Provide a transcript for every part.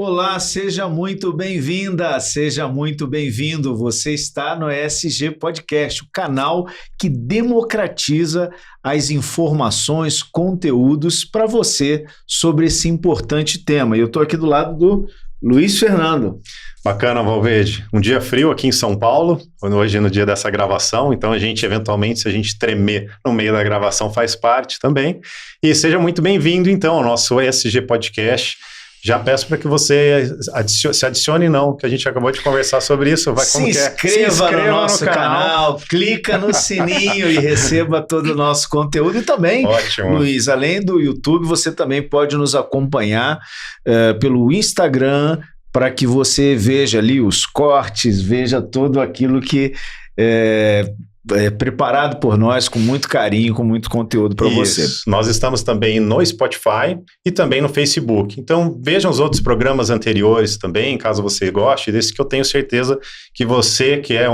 Olá, seja muito bem-vinda, seja muito bem-vindo. Você está no ESG Podcast, o canal que democratiza as informações, conteúdos para você sobre esse importante tema. E eu estou aqui do lado do Luiz Fernando. Bacana, Valverde. Um dia frio aqui em São Paulo, hoje no dia dessa gravação, então a gente, eventualmente, se a gente tremer no meio da gravação, faz parte também. E seja muito bem-vindo, então, ao nosso ESG Podcast. Já peço para que você se adicione, que a gente acabou de conversar sobre isso. Se inscreva no nosso canal, clica no sininho e receba todo o nosso conteúdo. E também, ótimo, Luiz, além do YouTube, você também pode nos acompanhar pelo Instagram, para que você veja ali os cortes, veja tudo aquilo que é preparado por nós com muito carinho, com muito conteúdo para você. Nós estamos também no Spotify e também no Facebook. Então vejam os outros programas anteriores também, caso você goste desse, que eu tenho certeza que você que é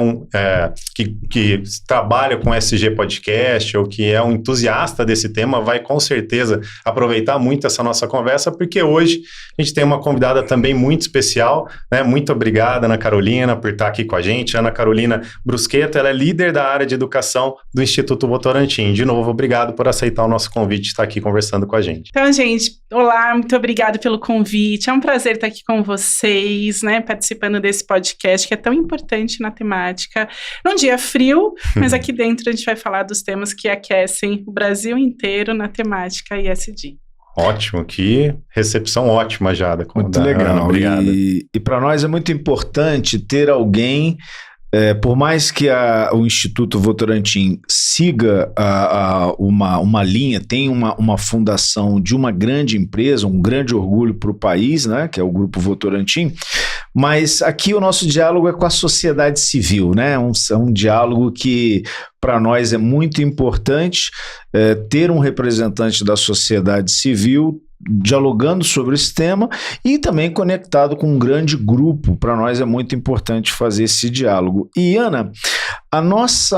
que trabalha com SG Podcast ou que é um entusiasta desse tema vai com certeza aproveitar muito essa nossa conversa, porque hoje a gente tem uma convidada também muito especial, né? Muito obrigada, Ana Carolina, por estar aqui com a gente. Ana Carolina Brusqueta, ela é líder da área de educação do Instituto Votorantim. De novo, obrigado por aceitar o nosso convite e estar aqui conversando com a gente. Então, gente, olá, muito obrigada pelo convite. É um prazer estar aqui com vocês, né, participando desse podcast que é tão importante na temática. Num dia frio, mas aqui dentro a gente vai falar dos temas que aquecem o Brasil inteiro na temática ESG. Ótimo, que recepção ótima já. Muito legal. Obrigado. E para nós é muito importante ter alguém. Por mais que o Instituto Votorantim siga uma linha, tem uma fundação de uma grande empresa, um grande orgulho para o país, né, que é o Grupo Votorantim, mas aqui o nosso diálogo é com a sociedade civil, né? É um diálogo que para nós é muito importante ter um representante da sociedade civil dialogando sobre esse tema e também conectado com um grande grupo. Para nós é muito importante fazer esse diálogo. E Ana, o nosso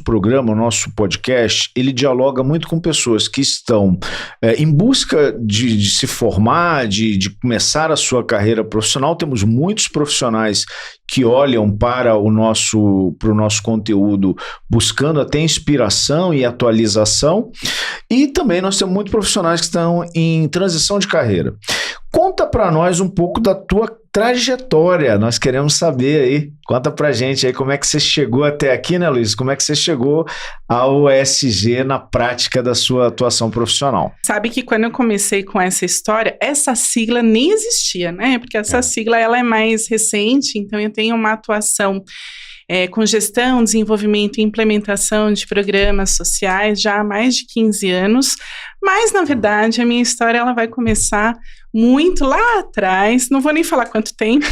programa, o nosso podcast, ele dialoga muito com pessoas que estão em busca de se formar, de começar a sua carreira profissional. Temos muitos profissionais que olham para o nosso conteúdo buscando até inspiração e atualização, e também nós temos muitos profissionais que estão em transição de carreira. Conta para nós um pouco da tua trajetória, nós queremos saber aí, conta pra gente aí como é que você chegou até aqui, né, Luiz? Como é que você chegou ao ESG na prática da sua atuação profissional? Sabe que quando eu comecei com essa história, essa sigla nem existia, né? Porque essa sigla ela é mais recente, então eu tenho uma atuação com gestão, desenvolvimento e implementação de programas sociais já há mais de 15 anos, mas, na verdade, a minha história ela vai começar muito lá atrás, não vou nem falar quanto tempo,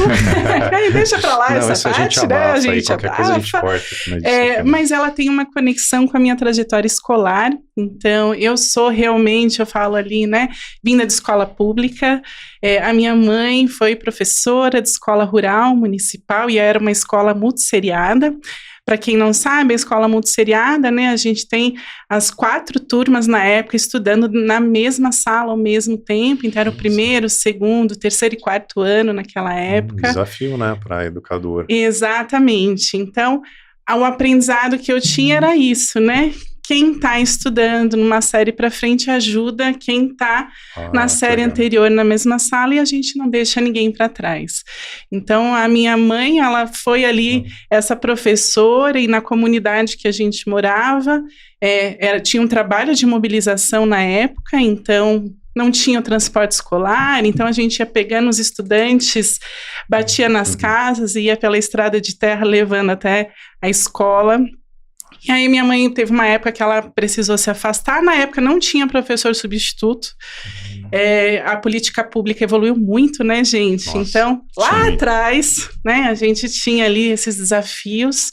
deixa pra lá essa parte, né? A gente qualquer coisa a gente corta. Mas ela tem uma conexão com a minha trajetória escolar, então eu falo ali, né, vinda de escola pública, a minha mãe foi professora de escola rural municipal e era uma escola multisseriada. Para quem não sabe, a escola multisseriada, né, a gente tem as 4 turmas na época estudando na mesma sala ao mesmo tempo, então era o primeiro, segundo, terceiro e quarto ano naquela época. Desafio, né, para a educadora. Exatamente, então o aprendizado que eu tinha era isso, né, quem está estudando numa série para frente ajuda quem está na série anterior na mesma sala e a gente não deixa ninguém para trás. Então, a minha mãe, ela foi ali essa professora e na comunidade que a gente morava, tinha um trabalho de mobilização na época, então não tinha o transporte escolar, então a gente ia pegando os estudantes, batia nas casas e ia pela estrada de terra levando até a escola. E aí minha mãe teve uma época que ela precisou se afastar, na época não tinha professor substituto, a política pública evoluiu muito, né, gente? Nossa, então, lá atrás, né, a gente tinha ali esses desafios,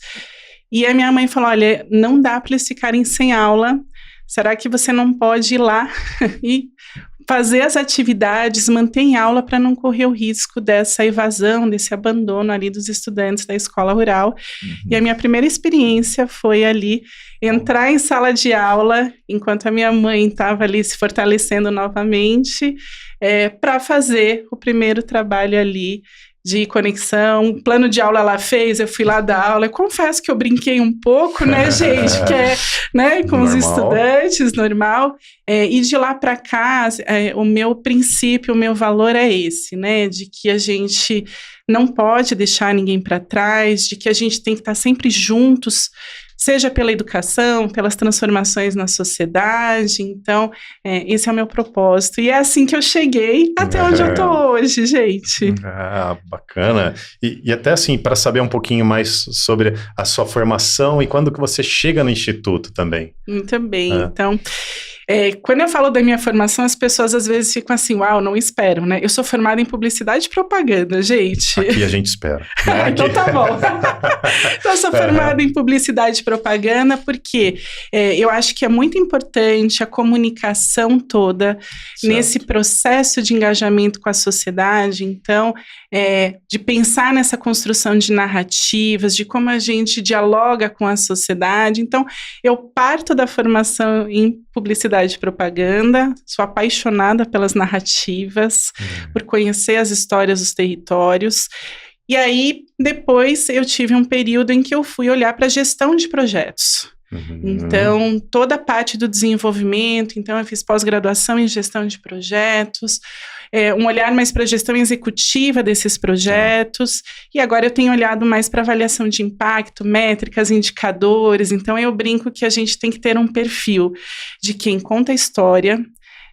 e a minha mãe falou, olha, não dá para eles ficarem sem aula, será que você não pode ir lá e fazer as atividades, manter em aula para não correr o risco dessa evasão, desse abandono ali dos estudantes da escola rural. E a minha primeira experiência foi ali entrar em sala de aula, enquanto a minha mãe estava ali se fortalecendo novamente, para fazer o primeiro trabalho ali de conexão. Plano de aula ela fez, eu fui lá dar aula. Eu confesso que eu brinquei um pouco, né, gente? Que é, né, com normal. Os estudantes, normal. E de lá para cá, o meu princípio, o meu valor é esse, né? De que a gente não pode deixar ninguém para trás, de que a gente tem que estar sempre juntos, seja pela educação, pelas transformações na sociedade. Então, esse é o meu propósito. E é assim que eu cheguei até onde eu estou hoje, gente. Bacana. E até assim, para saber um pouquinho mais sobre a sua formação e quando que você chega no Instituto também. Muito bem. Então, quando eu falo da minha formação, as pessoas às vezes ficam assim, uau, não esperam, né? Eu sou formada em publicidade e propaganda, gente. Aqui a gente espera. Então tá bom. Então eu sou formada em publicidade e propaganda porque eu acho que é muito importante a comunicação toda nesse processo de engajamento com a sociedade. Então, de pensar nessa construção de narrativas, de como a gente dialoga com a sociedade. Então, eu parto da formação em publicidade e propaganda, sou apaixonada pelas narrativas, por conhecer as histórias dos territórios. E aí, depois, eu tive um período em que eu fui olhar para a gestão de projetos. Então, toda a parte do desenvolvimento, então eu fiz pós-graduação em gestão de projetos, um olhar mais para a gestão executiva desses projetos, e agora eu tenho olhado mais para avaliação de impacto, métricas, indicadores. Então eu brinco que a gente tem que ter um perfil de quem conta a história,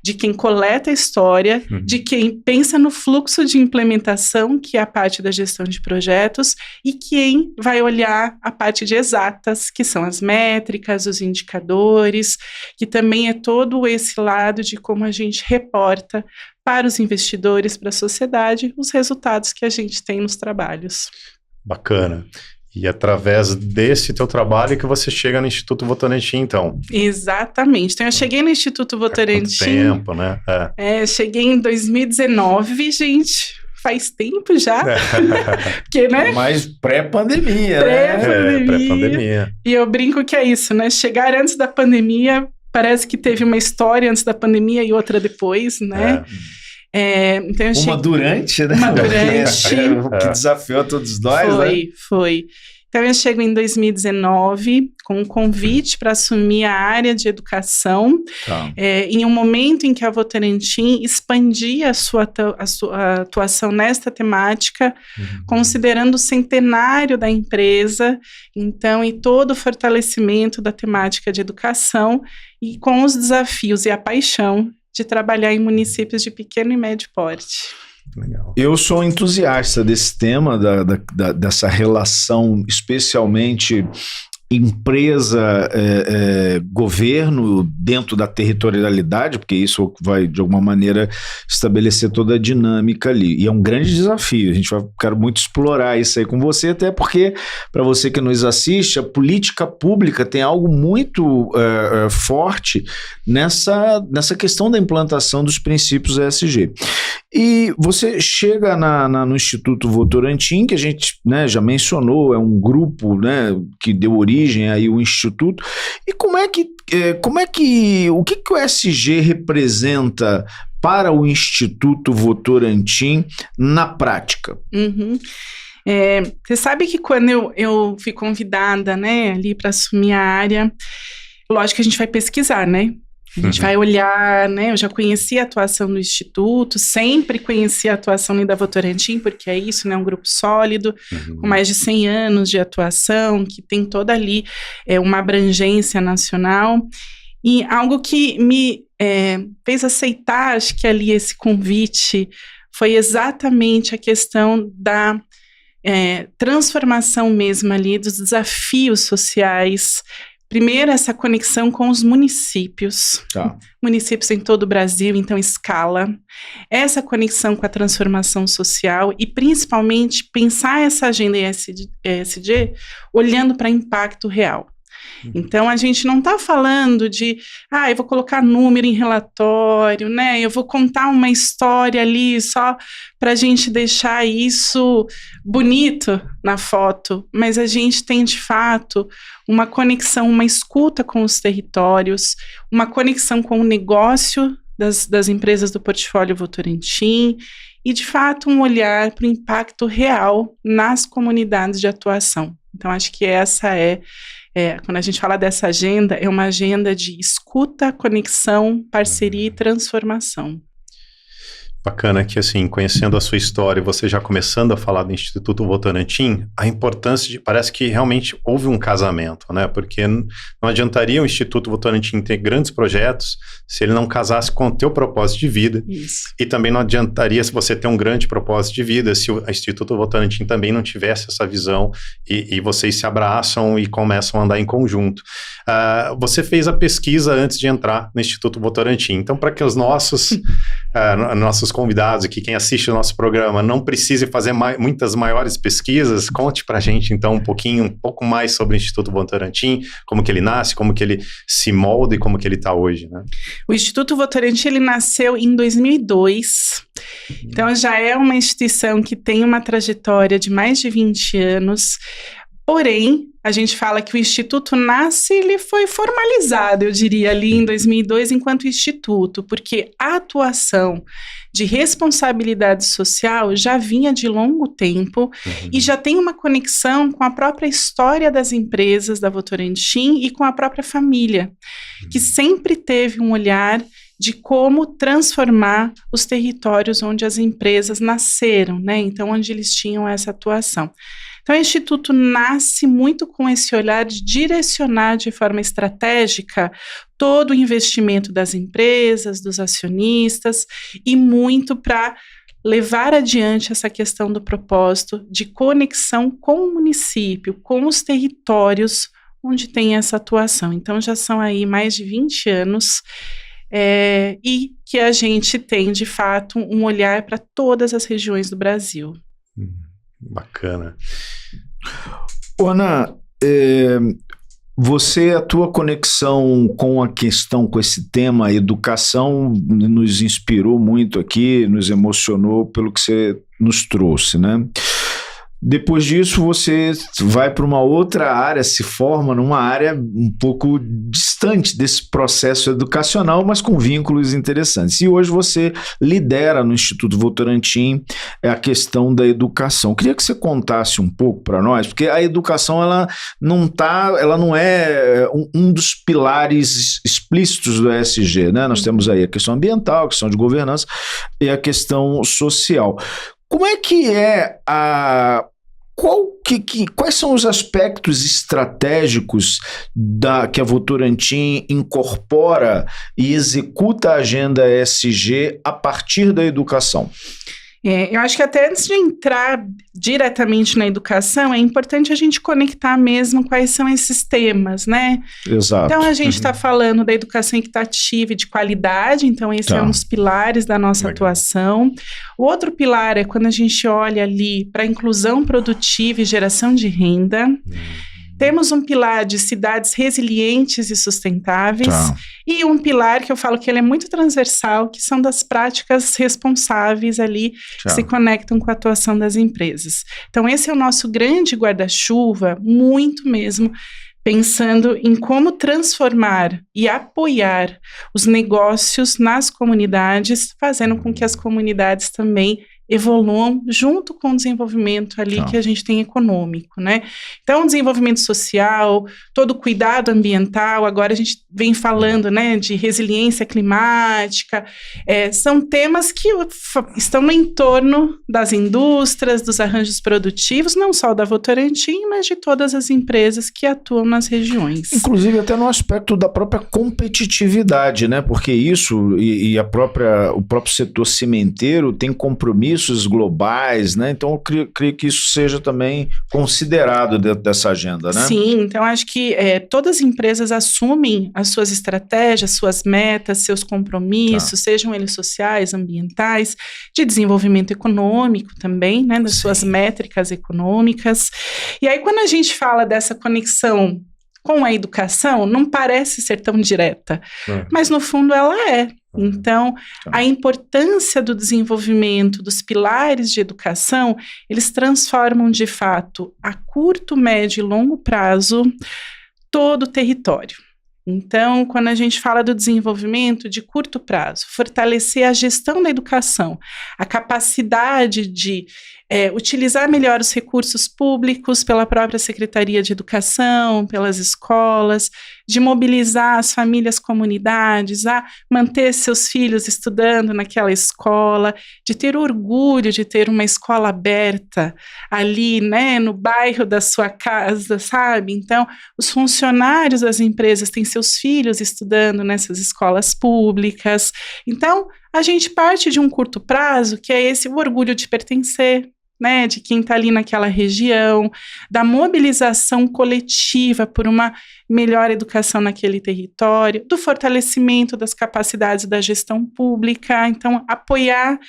de quem coleta a história, de quem pensa no fluxo de implementação, que é a parte da gestão de projetos, e quem vai olhar a parte de exatas, que são as métricas, os indicadores, que também é todo esse lado de como a gente reporta para os investidores, para a sociedade, os resultados que a gente tem nos trabalhos. Bacana. E através desse teu trabalho que você chega no Instituto Votorantim, então. Exatamente. Então, eu cheguei no Instituto Votorantim... Quanto tempo, né? Cheguei em 2019, gente. Faz tempo já. Porque, né? Mas pré-pandemia, né? Pré-pandemia. E eu brinco que é isso, né? Chegar antes da pandemia, parece que teve uma história antes da pandemia e outra depois, né? Então uma durante, né? Uma durante. O que desafiou todos nós, né? Foi. Então, eu chego em 2019 com um convite para assumir a área de educação, em um momento em que a Votorantim expandia a sua atuação nesta temática, considerando o centenário da empresa, então, e todo o fortalecimento da temática de educação, e com os desafios e a paixão de trabalhar em municípios de pequeno e médio porte. Legal. Eu sou entusiasta desse tema, dessa relação, especialmente empresa, governo dentro da territorialidade, porque isso vai, de alguma maneira, estabelecer toda a dinâmica ali. E é um grande desafio. A gente quero muito explorar isso aí com você, até porque, para você que nos assiste, a política pública tem algo muito forte nessa questão da implantação dos princípios ESG. E você chega no Instituto Votorantim, que a gente, né, já mencionou, é um grupo, né, que deu origem aí ao Instituto. E o que o ESG representa para o Instituto Votorantim na prática? Você sabe que quando eu fui convidada, né, ali para assumir a área, lógico que a gente vai pesquisar, né? A gente vai olhar, né, eu já conhecia a atuação do Instituto, sempre conheci a atuação da Votorantim, porque é isso, né, um grupo sólido, com mais de 100 anos de atuação, que tem toda ali uma abrangência nacional, e algo que me fez aceitar, acho que ali esse convite, foi exatamente a questão da transformação mesmo ali, dos desafios sociais. Primeiro, essa conexão com os municípios, municípios em todo o Brasil, então escala, essa conexão com a transformação social e principalmente pensar essa agenda ESG olhando para impacto real. Então, a gente não está falando de, eu vou colocar número em relatório, né? Eu vou contar uma história ali só para a gente deixar isso bonito na foto, mas a gente tem, de fato, uma conexão, uma escuta com os territórios, uma conexão com o negócio das empresas do portfólio Votorantim e, de fato, um olhar para o impacto real nas comunidades de atuação. Então, acho que essa quando a gente fala dessa agenda, é uma agenda de escuta, conexão, parceria e transformação. Bacana que, assim, conhecendo a sua história e você já começando a falar do Instituto Votorantim, a importância parece que realmente houve um casamento, né? Porque não adiantaria o Instituto Votorantim ter grandes projetos se ele não casasse com o teu propósito de vida. Isso. E também não adiantaria se você ter um grande propósito de vida se o Instituto Votorantim também não tivesse essa visão e vocês se abraçam e começam a andar em conjunto. Você fez a pesquisa antes de entrar no Instituto Votorantim. Então, para que os nossos convidados aqui, quem assiste o nosso programa, não precise fazer muitas maiores pesquisas, conte pra gente, então, um pouco mais sobre o Instituto Votorantim, como que ele nasce, como que ele se molda e como que ele está hoje, né? O Instituto Votorantim, ele nasceu em 2002, então já é uma instituição que tem uma trajetória de mais de 20 anos, porém, a gente fala que o Instituto nasce, ele foi formalizado, eu diria, ali em 2002, enquanto Instituto, porque a atuação de responsabilidade social já vinha de longo tempo e já tem uma conexão com a própria história das empresas da Votorantim e com a própria família, que sempre teve um olhar de como transformar os territórios onde as empresas nasceram, né? Então, onde eles tinham essa atuação. Então, o Instituto nasce muito com esse olhar de direcionar de forma estratégica todo o investimento das empresas, dos acionistas, e muito para levar adiante essa questão do propósito de conexão com o município, com os territórios onde tem essa atuação. Então, já são aí mais de 20 anos e que a gente tem, de fato, um olhar para todas as regiões do Brasil. Bacana. Ana, a tua conexão com a questão, com esse tema educação, nos inspirou muito aqui, nos emocionou pelo que você nos trouxe, né? Depois disso, você vai para uma outra área, se forma numa área um pouco distante desse processo educacional, mas com vínculos interessantes. E hoje você lidera no Instituto Votorantim a questão da educação. Eu queria que você contasse um pouco para nós, porque a educação ela não é um dos pilares explícitos do ESG, né? Nós temos aí a questão ambiental, a questão de governança e a questão social. Como é que quais são os aspectos estratégicos que a Votorantim incorpora e executa a agenda ESG a partir da educação? Eu acho que até antes de entrar diretamente na educação, é importante a gente conectar mesmo quais são esses temas, né? Exato. Então, a gente está falando da educação equitativa e de qualidade, então esse é um dos pilares da nossa atuação. O outro pilar é quando a gente olha ali para a inclusão produtiva e geração de renda. Temos um pilar de cidades resilientes e sustentáveis e um pilar que eu falo que ele é muito transversal, que são das práticas responsáveis ali que se conectam com a atuação das empresas. Então, esse é o nosso grande guarda-chuva, muito mesmo, pensando em como transformar e apoiar os negócios nas comunidades, fazendo com que as comunidades também evoluam junto com o desenvolvimento ali que a gente tem econômico, né? Então, desenvolvimento social, todo o cuidado ambiental, agora a gente vem falando, né, de resiliência climática, são temas que estão no entorno das indústrias, dos arranjos produtivos, não só da Votorantim, mas de todas as empresas que atuam nas regiões. Inclusive até no aspecto da própria competitividade, né? Porque isso e o próprio setor cimenteiro tem compromissos globais, né? Então eu creio que isso seja também considerado dentro dessa agenda, né? Sim, então acho que todas as empresas assumem as suas estratégias, suas metas, seus compromissos, sejam eles sociais, ambientais, de desenvolvimento econômico também, né? Das suas métricas econômicas. E aí quando a gente fala dessa conexão com a educação não parece ser tão direta, mas no fundo ela é. Então, a importância do desenvolvimento dos pilares de educação, eles transformam de fato a curto, médio e longo prazo todo o território. Então, quando a gente fala do desenvolvimento de curto prazo, fortalecer a gestão da educação, a capacidade de utilizar melhor os recursos públicos pela própria Secretaria de Educação, pelas escolas, de mobilizar as famílias, comunidades a manter seus filhos estudando naquela escola, de ter orgulho de ter uma escola aberta ali, né, no bairro da sua casa, sabe? Então, os funcionários das empresas têm seus filhos estudando nessas escolas públicas. Então, a gente parte de um curto prazo, que é esse o orgulho de pertencer, né, de quem está ali naquela região, da mobilização coletiva por uma melhor educação naquele território, do fortalecimento das capacidades da gestão pública, então apoiar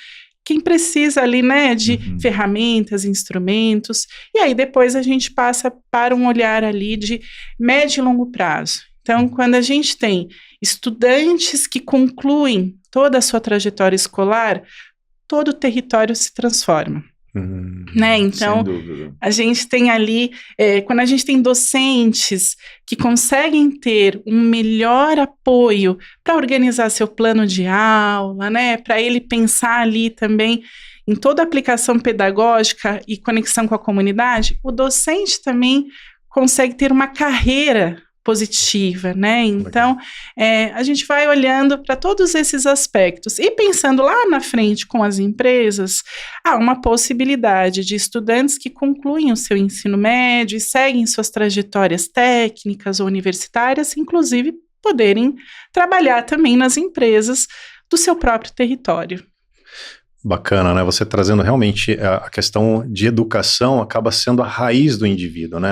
quem precisa ali, né, de ferramentas, instrumentos, e aí depois a gente passa para um olhar ali de médio e longo prazo. Então, quando a gente tem estudantes que concluem toda a sua trajetória escolar, todo o território se transforma. Né? Então, a gente tem ali, quando a gente tem docentes que conseguem ter um melhor apoio para organizar seu plano de aula, né? Para ele pensar ali também em toda a aplicação pedagógica e conexão com a comunidade, o docente também consegue ter uma carreira positiva, né? Então, a gente vai olhando para todos esses aspectos e pensando lá na frente com as empresas, há uma possibilidade de estudantes que concluem o seu ensino médio e seguem suas trajetórias técnicas ou universitárias, inclusive poderem trabalhar também nas empresas do seu próprio território. Bacana, né? Você trazendo realmente a questão de educação acaba sendo a raiz do indivíduo, né?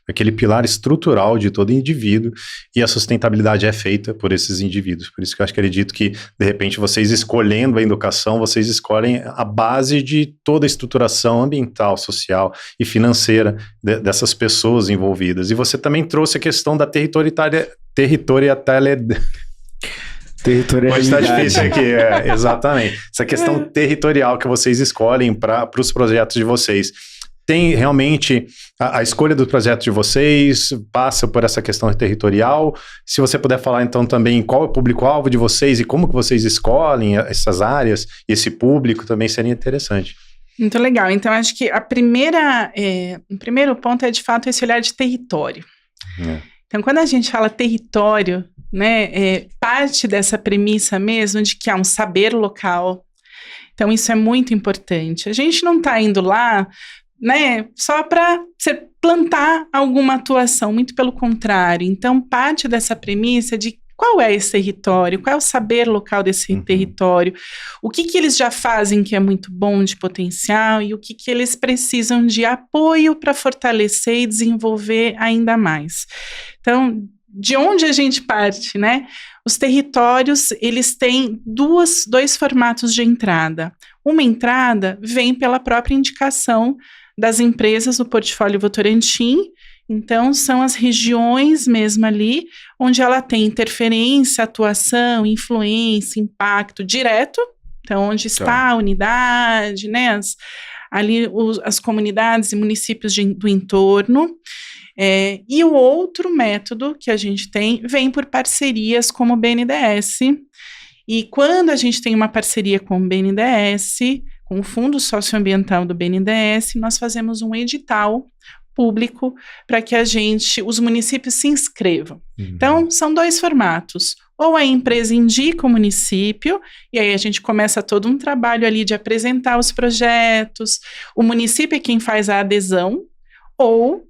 Aquele pilar estrutural de todo indivíduo, e a sustentabilidade é feita por esses indivíduos. Por isso que eu acredito que, de repente, vocês escolhendo a educação, vocês escolhem a base de toda a estruturação ambiental, social e financeira dessas pessoas envolvidas. E você também trouxe a questão da territorialidade. Pode estar difícil aqui, exatamente. Essa questão territorial que vocês escolhem para os projetos de vocês. Tem realmente a escolha do projeto de vocês, passa por essa questão territorial. Se você puder falar então também qual é o público-alvo de vocês e como que vocês escolhem essas áreas e esse público, também seria interessante. Muito legal. Então, acho que o primeiro ponto é de fato esse olhar de território. Então, quando a gente fala território, né, parte dessa premissa mesmo de que há um saber local. Então, isso é muito importante. A gente não está indo lá, né, só para plantar alguma atuação, muito pelo contrário. Então, parte dessa premissa de qual é esse território, qual é o saber local desse território, o que eles já fazem que é muito bom de potencial e o que eles precisam de apoio para fortalecer e desenvolver ainda mais. Então, de onde a gente parte, né? Os territórios, eles têm dois formatos de entrada. Uma entrada vem pela própria indicação das empresas do portfólio Votorantim. Então, são as regiões mesmo ali, onde ela tem interferência, atuação, influência, impacto direto. Então, onde está a unidade, né? As comunidades e municípios do entorno. E o outro método que a gente tem vem por parcerias como o BNDES. E quando a gente tem uma parceria com o BNDES, com o Fundo Socioambiental do BNDES, nós fazemos um edital público para que os municípios se inscrevam. Então, são dois formatos. Ou a empresa indica o município, e aí a gente começa todo um trabalho ali de apresentar os projetos, o município é quem faz a adesão, ou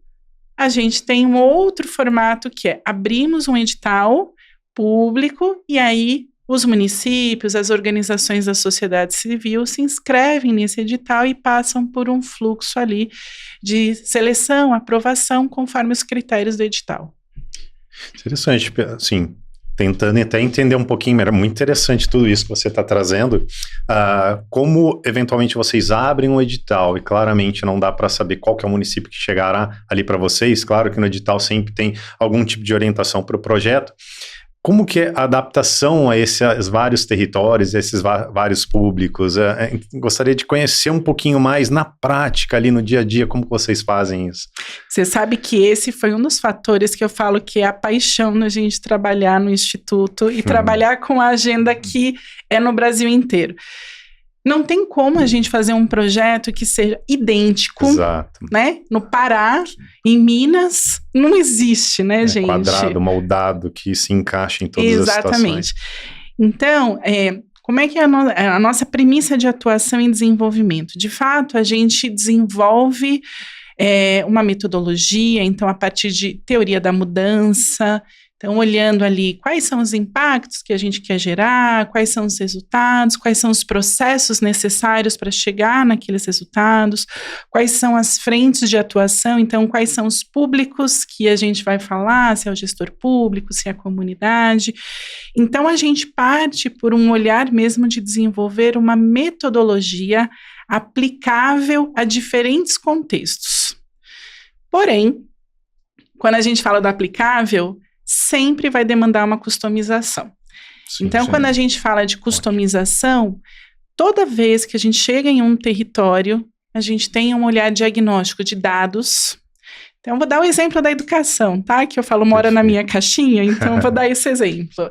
a gente tem um outro formato que é abrimos um edital público e aí os municípios, as organizações da sociedade civil se inscrevem nesse edital e passam por um fluxo ali de seleção, aprovação, conforme os critérios do edital. Interessante, assim, tentando até entender um pouquinho, era muito interessante tudo isso que você está trazendo, como eventualmente vocês abrem um edital e claramente não dá para saber qual que é o município que chegará ali para vocês, claro que no edital sempre tem algum tipo de orientação para o projeto. Como que é a adaptação a esses vários territórios, a esses vários públicos? Gostaria de conhecer um pouquinho mais na prática, ali no dia a dia, como que vocês fazem isso? Você sabe que esse foi um dos fatores que eu falo que é a paixão da gente trabalhar no Instituto e trabalhar com a agenda que é no Brasil inteiro. Não tem como a gente fazer um projeto que seja idêntico, exato, né? No Pará, em Minas, não existe, né, gente? Quadrado, moldado, que se encaixa em todas as situações. Exatamente. Então, como é que é a nossa premissa de atuação e desenvolvimento? De fato, a gente desenvolve uma metodologia, então, a partir de teoria da mudança. Então, olhando ali quais são os impactos que a gente quer gerar, quais são os resultados, quais são os processos necessários para chegar naqueles resultados, quais são as frentes de atuação, então, quais são os públicos que a gente vai falar, se é o gestor público, se é a comunidade. Então, a gente parte por um olhar mesmo de desenvolver uma metodologia aplicável a diferentes contextos. Porém, quando a gente fala do aplicável, sempre vai demandar uma customização. Sim, então, quando a gente fala de customização, toda vez que a gente chega em um território, a gente tem um olhar diagnóstico de dados. Então, vou dar o exemplo da educação, tá? Que eu falo mora na minha caixinha, então vou dar esse exemplo.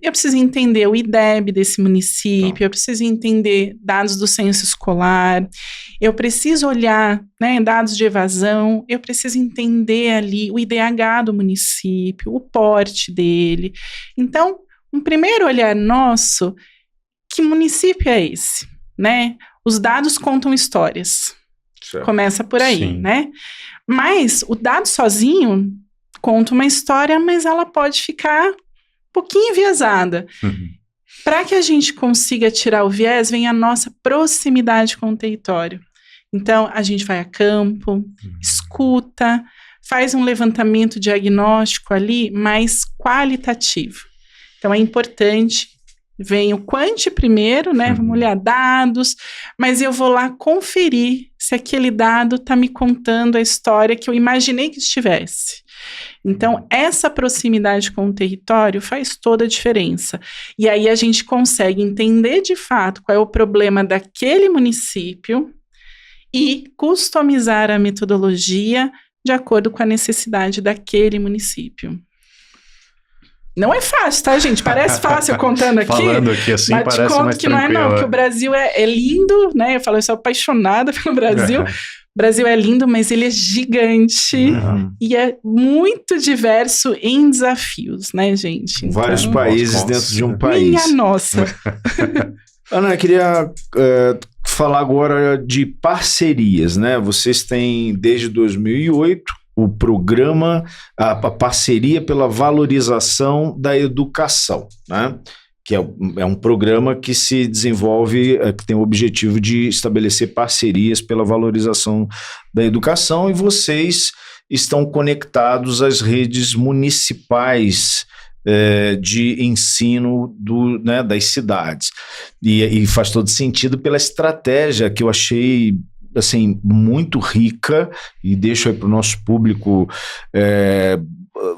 Eu preciso entender o IDEB desse município, eu preciso entender dados do censo escolar, eu preciso olhar, né, dados de evasão, eu preciso entender ali o IDH do município, o porte dele. Então, um primeiro olhar nosso, que município é esse? Né? Os dados contam histórias. Certo. Começa por aí, sim, né? Mas o dado sozinho conta uma história, mas ela pode ficar pouquinho enviesada. Para que a gente consiga tirar o viés, vem a nossa proximidade com o território. Então, a gente vai a campo, escuta, faz um levantamento diagnóstico ali, mais qualitativo. Então, é importante, vem o quant primeiro, né? Vamos olhar dados, mas eu vou lá conferir se aquele dado está me contando a história que eu imaginei que estivesse. Então, essa proximidade com o território faz toda a diferença. E aí a gente consegue entender de fato qual é o problema daquele município e customizar a metodologia de acordo com a necessidade daquele município. Não é fácil, tá, gente? Parece fácil contando aqui. Falando aqui assim, mas parece mais que tranquilo. Não é não, que o Brasil é lindo, né? Eu falo, eu sou apaixonada pelo Brasil. O Brasil é lindo, mas ele é gigante e é muito diverso em desafios, né, gente? Então, vários países dentro de um país. Minha nossa. Ana, eu queria falar agora de parcerias, né? Vocês têm, desde 2008, o programa, a parceria pela valorização da educação, né? Que é um programa que se desenvolve, que tem o objetivo de estabelecer parcerias pela valorização da educação, e vocês estão conectados às redes municipais de ensino das cidades. E faz todo sentido pela estratégia que eu achei assim, muito rica, e deixo aí para o nosso público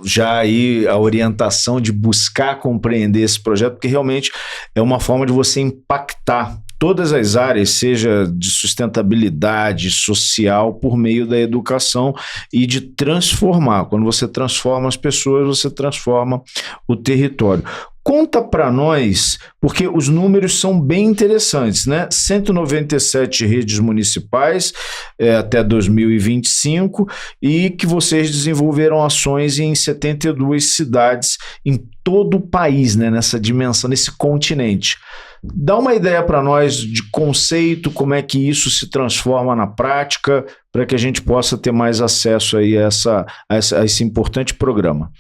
já aí a orientação de buscar compreender esse projeto, porque realmente é uma forma de você impactar todas as áreas, seja de sustentabilidade social, por meio da educação, e de transformar. Quando você transforma as pessoas, você transforma o território. Conta para nós, porque os números são bem interessantes, né? 197 redes municipais até 2025, e que vocês desenvolveram ações em 72 cidades em todo o país, né? Nessa dimensão, nesse continente. Dá uma ideia para nós de conceito, como é que isso se transforma na prática, para que a gente possa ter mais acesso aí a esse importante programa.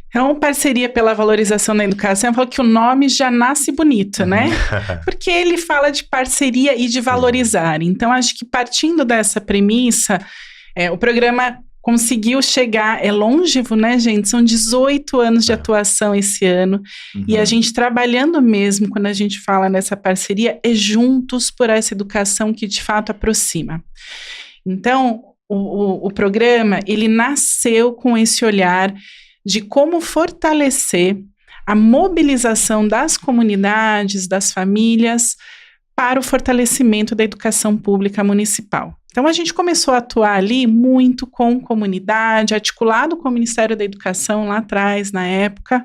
Então, parceria pela valorização da educação, eu falo que o nome já nasce bonito, né? Porque ele fala de parceria e de valorizar. Então, acho que partindo dessa premissa, o programa conseguiu chegar, é longevo, né, gente? São 18 anos de atuação esse ano, e a gente trabalhando mesmo, quando a gente fala nessa parceria, é juntos por essa educação que de fato aproxima. Então, o programa, ele nasceu com esse olhar de como fortalecer a mobilização das comunidades, das famílias, para o fortalecimento da educação pública municipal. Então, a gente começou a atuar ali muito com comunidade, articulado com o Ministério da Educação lá atrás, na época.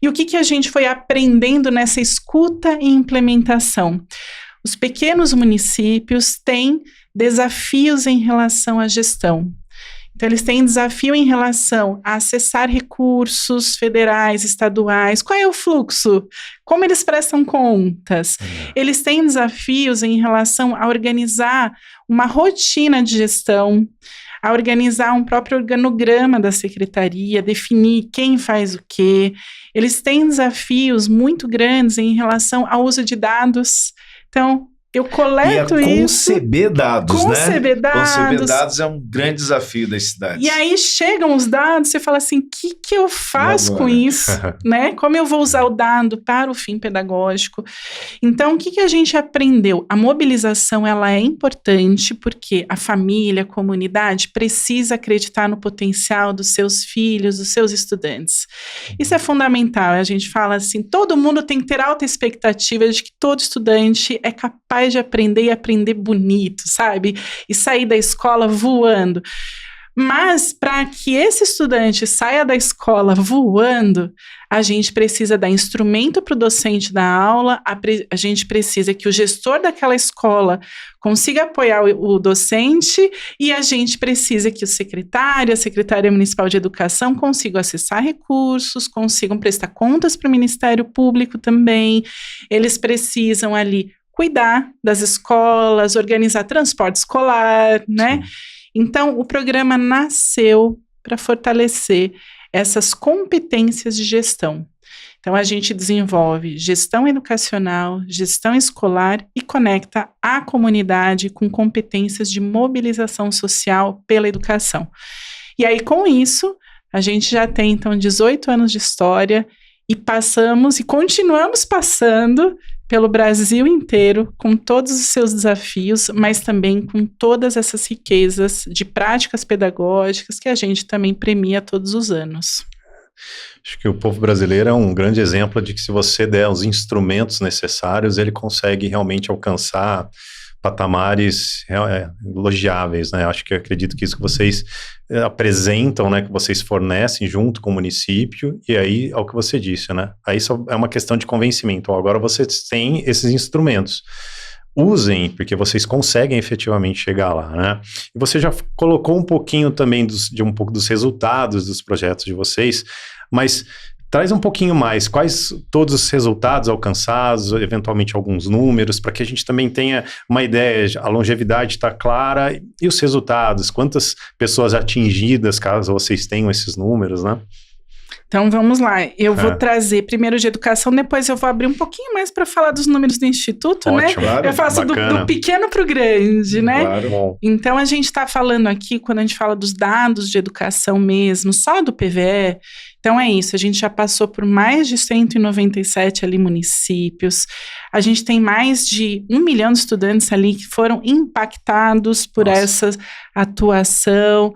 E o que a gente foi aprendendo nessa escuta e implementação? Os pequenos municípios têm desafios em relação à gestão. Então, eles têm desafio em relação a acessar recursos federais, estaduais. Qual é o fluxo? Como eles prestam contas? Eles têm desafios em relação a organizar uma rotina de gestão, a organizar um próprio organograma da secretaria, definir quem faz o quê. Eles têm desafios muito grandes em relação ao uso de dados. Então, eu coleto isso. Conceber dados, né? Conceber dados é um grande desafio das cidades. E aí chegam os dados, você fala assim, o que eu faço com isso? Né? Como eu vou usar o dado para o fim pedagógico? Então, o que a gente aprendeu? A mobilização, ela é importante porque a família, a comunidade precisa acreditar no potencial dos seus filhos, dos seus estudantes. Isso é fundamental. A gente fala assim, todo mundo tem que ter alta expectativa de que todo estudante é capaz de aprender e aprender bonito, sabe? E sair da escola voando. Mas, para que esse estudante saia da escola voando, a gente precisa dar instrumento para o docente da aula, a gente precisa que o gestor daquela escola consiga apoiar o docente e a gente precisa que o secretário, a secretária municipal de educação consigam acessar recursos, consigam prestar contas para o Ministério Público também. Eles precisam ali cuidar das escolas, organizar transporte escolar, né? Sim. Então, o programa nasceu para fortalecer essas competências de gestão. Então, a gente desenvolve gestão educacional, gestão escolar e conecta a comunidade com competências de mobilização social pela educação. E aí, com isso, a gente já tem, então, 18 anos de história e passamos e continuamos passando pelo Brasil inteiro, com todos os seus desafios, mas também com todas essas riquezas de práticas pedagógicas que a gente também premia todos os anos. Acho que o povo brasileiro é um grande exemplo de que se você der os instrumentos necessários, ele consegue realmente alcançar patamares elogiáveis, né? Acho que eu acredito que isso que vocês apresentam, né, que vocês fornecem junto com o município, e aí é o que você disse, né? Aí só é uma questão de convencimento. Agora vocês têm esses instrumentos. Usem, porque vocês conseguem efetivamente chegar lá, né? E você já colocou um pouquinho também de um pouco dos resultados dos projetos de vocês, mas traz um pouquinho mais, quais todos os resultados alcançados, eventualmente alguns números, para que a gente também tenha uma ideia, a longevidade está clara, e os resultados, quantas pessoas atingidas, caso vocês tenham esses números, né? Então, vamos lá. Eu vou trazer primeiro de educação, depois eu vou abrir um pouquinho mais para falar dos números do Instituto, ótimo, né? Claro, eu faço do pequeno para o grande, né? Claro. Então, a gente está falando aqui, quando a gente fala dos dados de educação mesmo, só do PVE, então é isso, a gente já passou por mais de 197 ali municípios, a gente tem mais de 1 milhão de estudantes ali que foram impactados por essa atuação,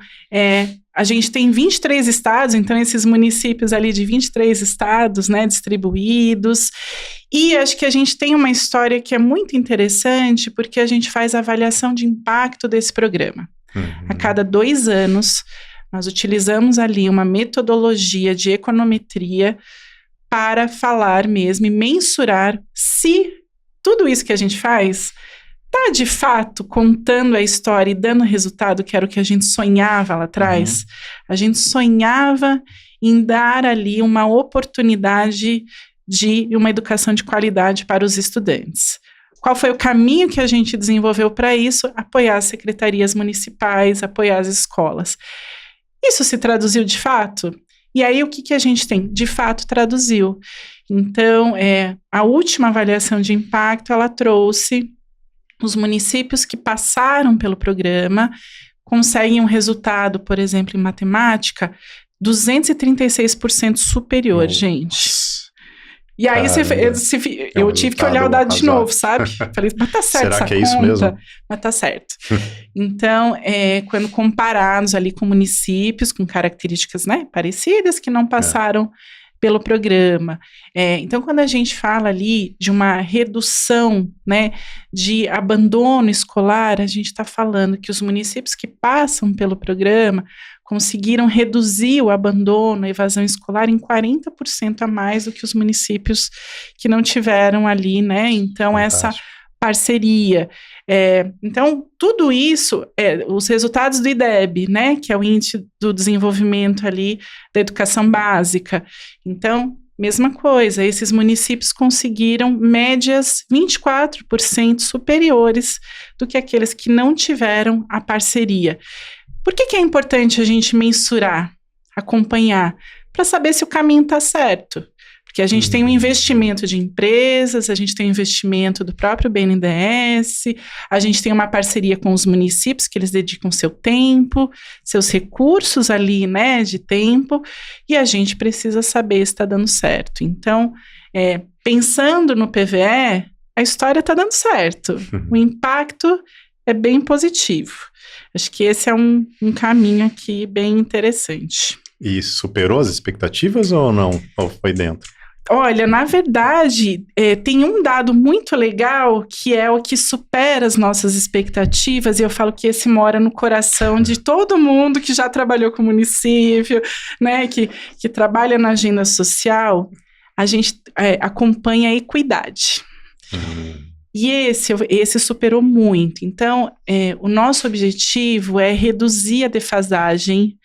a gente tem 23 estados, então esses municípios ali de 23 estados, né, distribuídos, e acho que a gente tem uma história que é muito interessante, porque a gente faz a avaliação de impacto desse programa. A cada 2 anos, nós utilizamos ali uma metodologia de econometria para falar mesmo e mensurar se tudo isso que a gente faz está, de fato, contando a história e dando resultado, que era o que a gente sonhava lá atrás. A gente sonhava em dar ali uma oportunidade de uma educação de qualidade para os estudantes. Qual foi o caminho que a gente desenvolveu para isso? Apoiar as secretarias municipais, apoiar as escolas. Isso se traduziu de fato? E aí, o que a gente tem? De fato, traduziu. Então, a última avaliação de impacto, ela trouxe os municípios que passaram pelo programa conseguem um resultado, por exemplo, em matemática, 236% superior, gente. E aí eu tive que olhar o dado de novo, sabe? Falei, mas tá certo essa conta? Será que é isso mesmo? Mas tá certo. Então, quando comparados ali com municípios com características, né, parecidas, que não passaram pelo programa. Então, quando a gente fala ali de uma redução, né, de abandono escolar, a gente está falando que os municípios que passam pelo programa conseguiram reduzir o abandono, a evasão escolar em 40% a mais do que os municípios que não tiveram ali, né? Então, fantástico. Essa parceria. Então, tudo isso, os resultados do IDEB, né? Que é o Índice do Desenvolvimento ali da Educação Básica. Então, mesma coisa, esses municípios conseguiram médias 24% superiores do que aqueles que não tiveram a parceria. Por que é importante a gente mensurar, acompanhar, para saber se o caminho está certo? Porque a gente tem um investimento de empresas, a gente tem um investimento do próprio BNDES, a gente tem uma parceria com os municípios, que eles dedicam seu tempo, seus recursos ali, né, de tempo, e a gente precisa saber se está dando certo. Então, pensando no PVE, a história está dando certo, o impacto é bem positivo. Acho que esse é um caminho aqui bem interessante. E superou as expectativas ou não? Ou foi dentro? Olha, na verdade, tem um dado muito legal que é o que supera as nossas expectativas, e eu falo que esse mora no coração de todo mundo que já trabalhou com o município, né, que trabalha na agenda social. A gente acompanha a equidade. E esse superou muito. Então, o nosso objetivo é reduzir a defasagem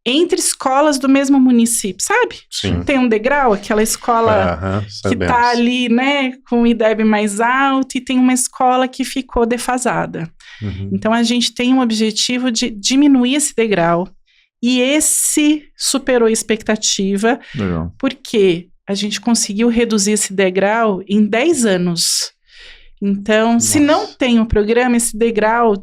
entre escolas do mesmo município, sabe? Sim. Tem um degrau, aquela escola que está ali, né, com o IDEB mais alto, e tem uma escola que ficou defasada. Então, a gente tem um objetivo de diminuir esse degrau, e esse superou a expectativa, porque a gente conseguiu reduzir esse degrau em 10 anos. Então, se não tem o programa, esse degrau,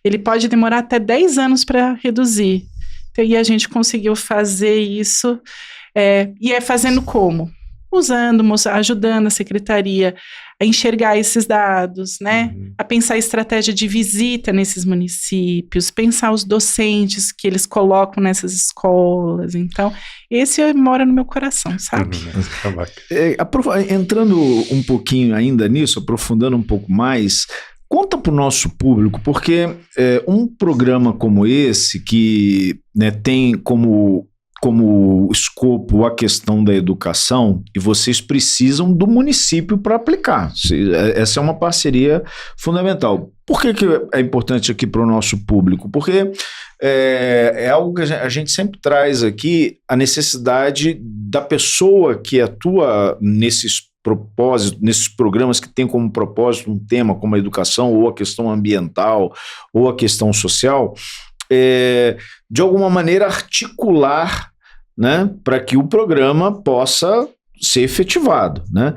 ele pode demorar até 10 anos para reduzir. Então, e a gente conseguiu fazer isso, e fazendo como? Ajudando a secretaria a enxergar esses dados, né? A pensar a estratégia de visita nesses municípios, pensar os docentes que eles colocam nessas escolas. Então, esse mora no meu coração, sabe? Entrando um pouquinho ainda nisso, aprofundando um pouco mais, conta para o nosso público, porque um programa como esse, que, né, tem como escopo a questão da educação, e vocês precisam do município para aplicar. Essa é uma parceria fundamental. Por que é importante aqui para o nosso público? Porque é algo que a gente sempre traz aqui, a necessidade da pessoa que atua nesses propósitos, nesses programas que tem como propósito um tema como a educação, ou a questão ambiental, ou a questão social, de alguma maneira articular, né, para que o programa possa ser efetivado, né?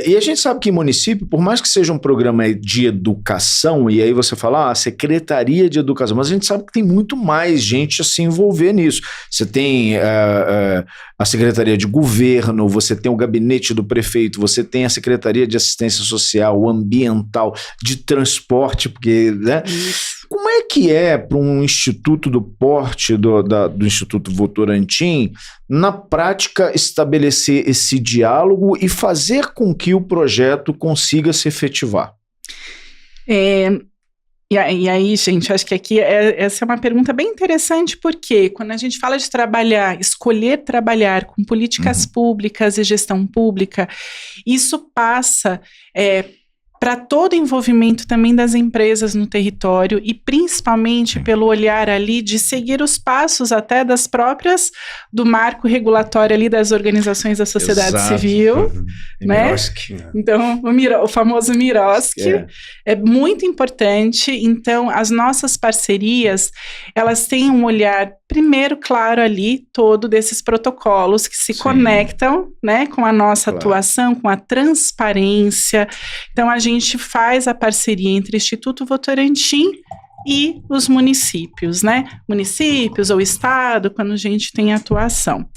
E a gente sabe que em município, por mais que seja um programa de educação, e aí você fala, Secretaria de Educação, mas a gente sabe que tem muito mais gente a se envolver nisso. Você tem a Secretaria de Governo, você tem o gabinete do prefeito, você tem a Secretaria de Assistência Social, Ambiental, de Transporte, porque, né? Como é que para um instituto do porte do Instituto Votorantim, na prática, estabelecer esse diálogo e fazer com que o projeto consiga se efetivar? E aí, gente, acho que aqui essa é uma pergunta bem interessante, porque quando a gente fala de escolher trabalhar com políticas públicas e gestão pública, isso passa para todo o envolvimento também das empresas no território, e principalmente pelo olhar ali de seguir os passos até do marco regulatório ali das organizações da sociedade civil, né? Então, o famoso MIROSC é muito importante. Então, as nossas parcerias, elas têm um olhar, primeiro, claro, ali, todo desses protocolos que se conectam, né, com a nossa atuação, com a transparência. Então, a gente faz a parceria entre o Instituto Votorantim e os municípios, né? Municípios ou estado, quando a gente tem atuação.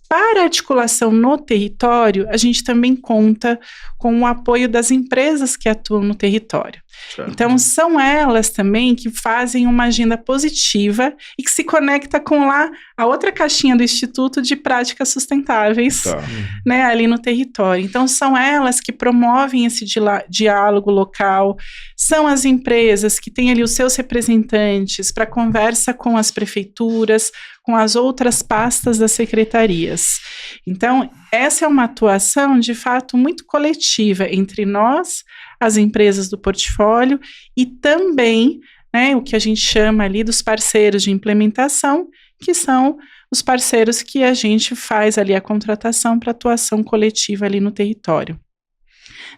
Para a articulação no território, a gente também conta com o apoio das empresas que atuam no território. Certo. Então, são elas também que fazem uma agenda positiva e que se conecta com lá a outra caixinha do Instituto de Práticas Sustentáveis, né, ali no território. Então, são elas que promovem esse diálogo local, são as empresas que têm ali os seus representantes para conversa com as prefeituras, com as outras pastas das secretarias. Então, essa é uma atuação, de fato, muito coletiva entre nós, as empresas do portfólio, e também, né, o que a gente chama ali dos parceiros de implementação, que são os parceiros que a gente faz ali a contratação para atuação coletiva ali no território.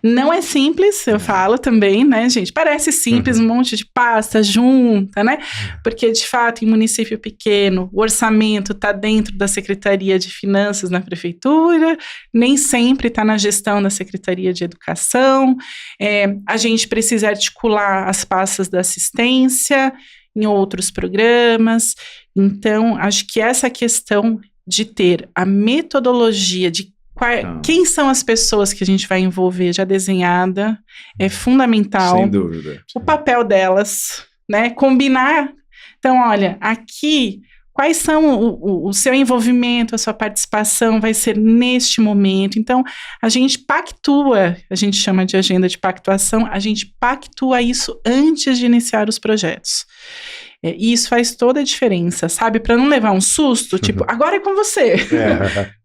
Não é simples, eu falo também, né, gente? Parece simples, um monte de pasta junta, né? Porque, de fato, em município pequeno, o orçamento está dentro da Secretaria de Finanças na Prefeitura, nem sempre está na gestão da Secretaria de Educação, a gente precisa articular as pastas da assistência em outros programas. Então, acho que essa questão de ter a metodologia de quem são as pessoas que a gente vai envolver já desenhada é fundamental. Sem dúvida. O papel delas, né? Combinar. Então, olha, aqui, quais são o seu envolvimento, a sua participação vai ser neste momento. Então, a gente pactua, a gente chama de agenda de pactuação, a gente pactua isso antes de iniciar os projetos. E isso faz toda a diferença, sabe? Para não levar um susto, tipo, agora é com você.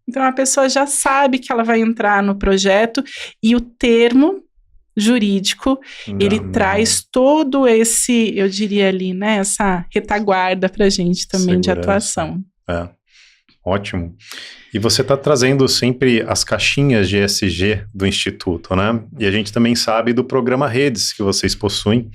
Então, a pessoa já sabe que ela vai entrar no projeto e o termo jurídico, ele traz todo esse, eu diria ali, né, essa retaguarda para a gente também de atuação. Ótimo. E você está trazendo sempre as caixinhas de ESG do Instituto, né? E a gente também sabe do programa Redes que vocês possuem,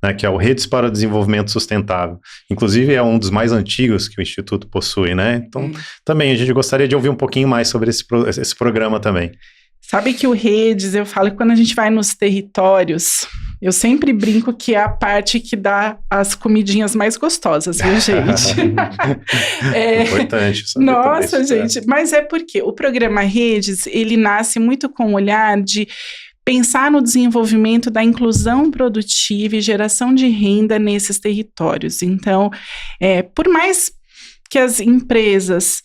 né, que é o Redes para o Desenvolvimento Sustentável. Inclusive, é um dos mais antigos que o Instituto possui, né? Então, também a gente gostaria de ouvir um pouquinho mais sobre esse programa também. Sabe que o Redes, eu falo que quando a gente vai nos territórios, eu sempre brinco que é a parte que dá as comidinhas mais gostosas, viu, gente? Importante. Nossa, gente, mas é porque o programa Redes, ele nasce muito com o olhar de pensar no desenvolvimento da inclusão produtiva e geração de renda nesses territórios. Então, por mais que as empresas,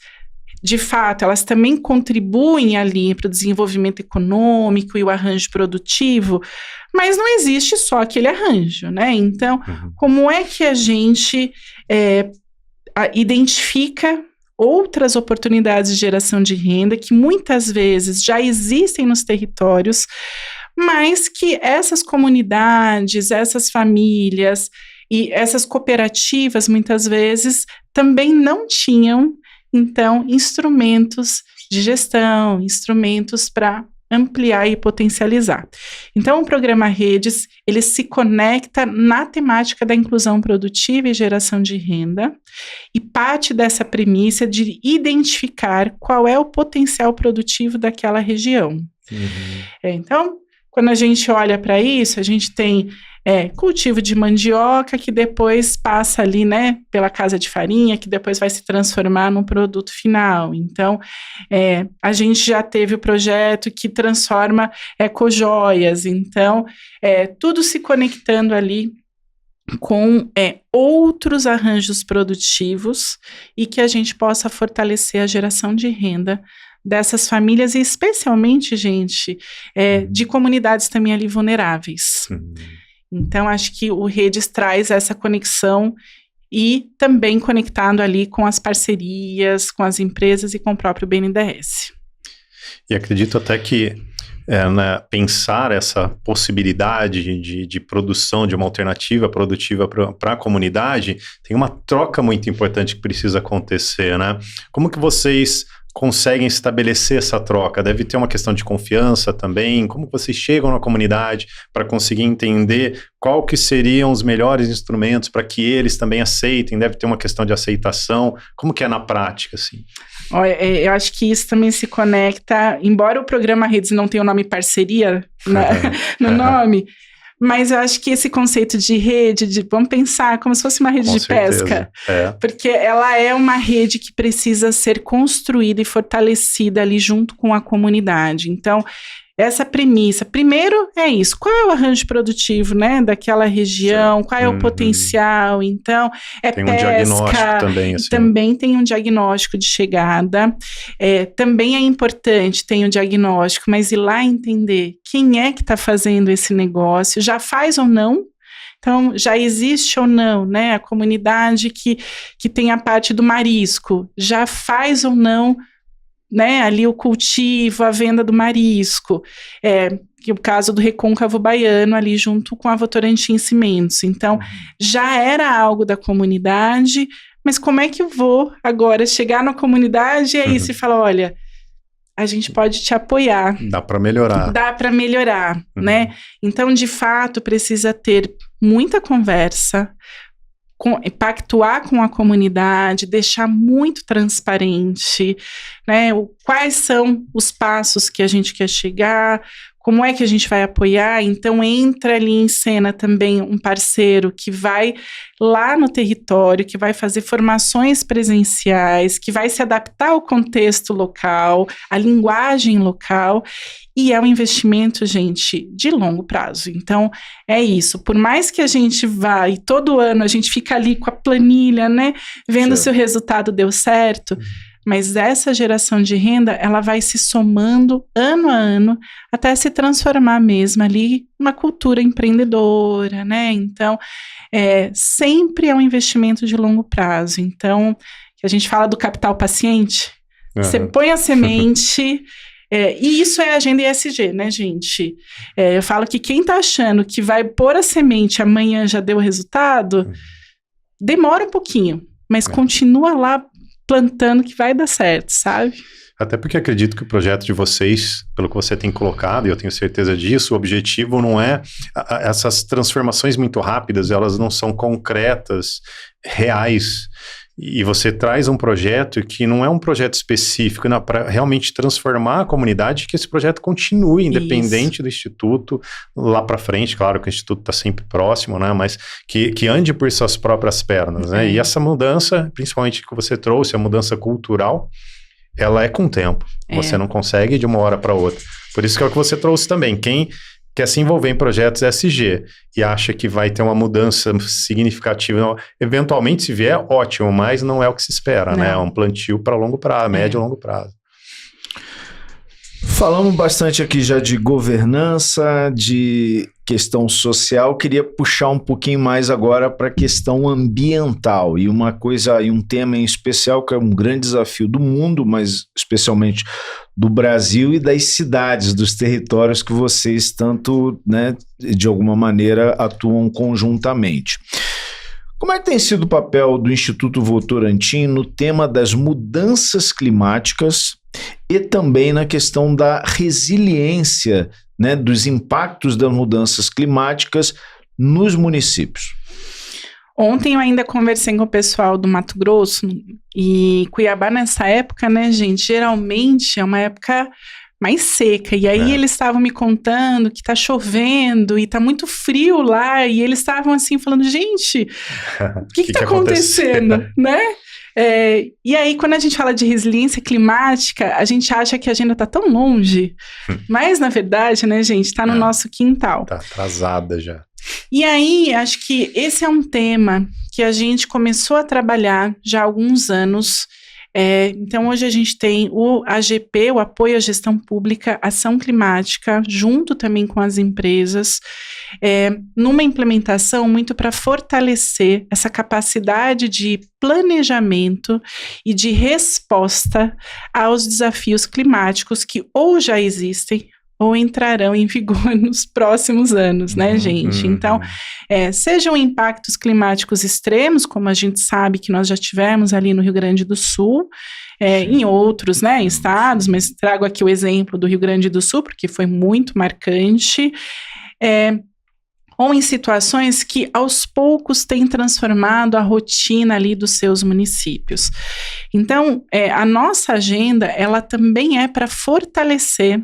de fato, elas também contribuem ali para o desenvolvimento econômico e o arranjo produtivo, mas não existe só aquele arranjo, né? Então, como é que a gente identifica outras oportunidades de geração de renda que muitas vezes já existem nos territórios, mas que essas comunidades, essas famílias e essas cooperativas, muitas vezes, também não tinham, então, instrumentos de gestão, instrumentos para ampliar e potencializar. Então, o programa Redes, ele se conecta na temática da inclusão produtiva e geração de renda e parte dessa premissa de identificar qual é o potencial produtivo daquela região. Então, quando a gente olha para isso, a gente tem cultivo de mandioca que depois passa ali, né, pela casa de farinha, que depois vai se transformar num produto final. Então, a gente já teve o projeto que transforma ecojoias. Então, tudo se conectando ali com outros arranjos produtivos e que a gente possa fortalecer a geração de renda dessas famílias e especialmente, gente, de comunidades também ali vulneráveis. Então, acho que o Redes traz essa conexão e também conectado ali com as parcerias, com as empresas e com o próprio BNDES. E acredito até que pensar essa possibilidade de produção de uma alternativa produtiva para a comunidade tem uma troca muito importante que precisa acontecer, né? Como que vocês conseguem estabelecer essa troca? Deve ter uma questão de confiança também. Como vocês chegam na comunidade para conseguir entender qual que seriam os melhores instrumentos para que eles também aceitem? Deve ter uma questão de aceitação. Como que é na prática, assim? Eu acho que isso também se conecta, embora o programa Redes não tenha o nome parceria no nome, Mas eu acho que esse conceito de rede, vamos pensar como se fosse uma rede de pesca, porque ela é uma rede que precisa ser construída e fortalecida ali junto com a comunidade. Então, essa premissa, primeiro é isso, qual é o arranjo produtivo, né, daquela região, qual é o potencial, então, tem pesca, um diagnóstico também, assim. Também tem um diagnóstico de chegada, também é importante, tem um diagnóstico, mas ir lá entender quem é que está fazendo esse negócio, já faz ou não. Então, já existe ou não, né, a comunidade que tem a parte do marisco, já faz ou não, né, ali o cultivo, a venda do marisco, que é o caso do Recôncavo Baiano ali junto com a Votorantim Cimentos. Então, já era algo da comunidade, mas como é que eu vou agora chegar na comunidade e é isso e falar, olha, a gente pode te apoiar. Dá para melhorar. Dá para melhorar, né? Então, de fato, precisa ter muita conversa, pactuar com a comunidade, deixar muito transparente, né? Quais são os passos que a gente quer chegar, como é que a gente vai apoiar. Então entra ali em cena também um parceiro que vai lá no território, que vai fazer formações presenciais, que vai se adaptar ao contexto local, à linguagem local. E é um investimento, gente, de longo prazo. Então, é isso. Por mais que a gente vá, e todo ano a gente fica ali com a planilha, né? Vendo se o resultado deu certo. Mas essa geração de renda, ela vai se somando ano a ano, até se transformar mesmo ali numa cultura empreendedora, né? Então, sempre é um investimento de longo prazo. Então, a gente fala do capital paciente. Você põe a semente... e isso é a agenda ESG, né, gente? Eu falo que quem tá achando que vai pôr a semente amanhã já deu o resultado, demora um pouquinho, mas continua lá plantando que vai dar certo, sabe? Até porque acredito que o projeto de vocês, pelo que você tem colocado, e eu tenho certeza disso, o objetivo não é... essas transformações muito rápidas, elas não são concretas, reais. E você traz um projeto que não é um projeto específico, para realmente transformar a comunidade, que esse projeto continue, independente do Instituto, lá para frente, claro que o Instituto está sempre próximo, né, mas que ande por suas próprias pernas, né, e essa mudança, principalmente que você trouxe, a mudança cultural, ela é com o tempo, você não consegue de uma hora para outra, por isso que é o que você trouxe também, quem quer se envolver em projetos ESG e acha que vai ter uma mudança significativa, eventualmente se vier, ótimo, mas não é o que se espera, né? É um plantio para longo prazo, médio e longo prazo. Falamos bastante aqui já de governança, de questão social, queria puxar um pouquinho mais agora para a questão ambiental e uma coisa, e um tema em especial que é um grande desafio do mundo, mas especialmente do Brasil e das cidades, dos territórios que vocês tanto, né, de alguma maneira atuam conjuntamente. Como é que tem sido o papel do Instituto Votorantim no tema das mudanças climáticas e também na questão da resiliência, né, dos impactos das mudanças climáticas nos municípios? Ontem eu ainda conversei com o pessoal do Mato Grosso e Cuiabá nessa época, né, gente, geralmente é uma época mais seca, e aí eles estavam me contando que tá chovendo e tá muito frio lá, e eles estavam assim falando, gente, o que tá acontecendo, né? E aí, quando a gente fala de resiliência climática, a gente acha que a agenda tá tão longe, mas na verdade, né, gente, tá no nosso quintal. Tá atrasada já. E aí, acho que esse é um tema que a gente começou a trabalhar já há alguns anos. Então, hoje a gente tem o AGP, o Apoio à Gestão Pública, Ação Climática, junto também com as empresas, numa implementação muito para fortalecer essa capacidade de planejamento e de resposta aos desafios climáticos que ou já existem ou entrarão em vigor nos próximos anos, né, gente? Então, sejam impactos climáticos extremos, como a gente sabe que nós já tivemos ali no Rio Grande do Sul, em outros, né, estados, mas trago aqui o exemplo do Rio Grande do Sul, porque foi muito marcante, ou em situações que aos poucos têm transformado a rotina ali dos seus municípios. Então, a nossa agenda, ela também é para fortalecer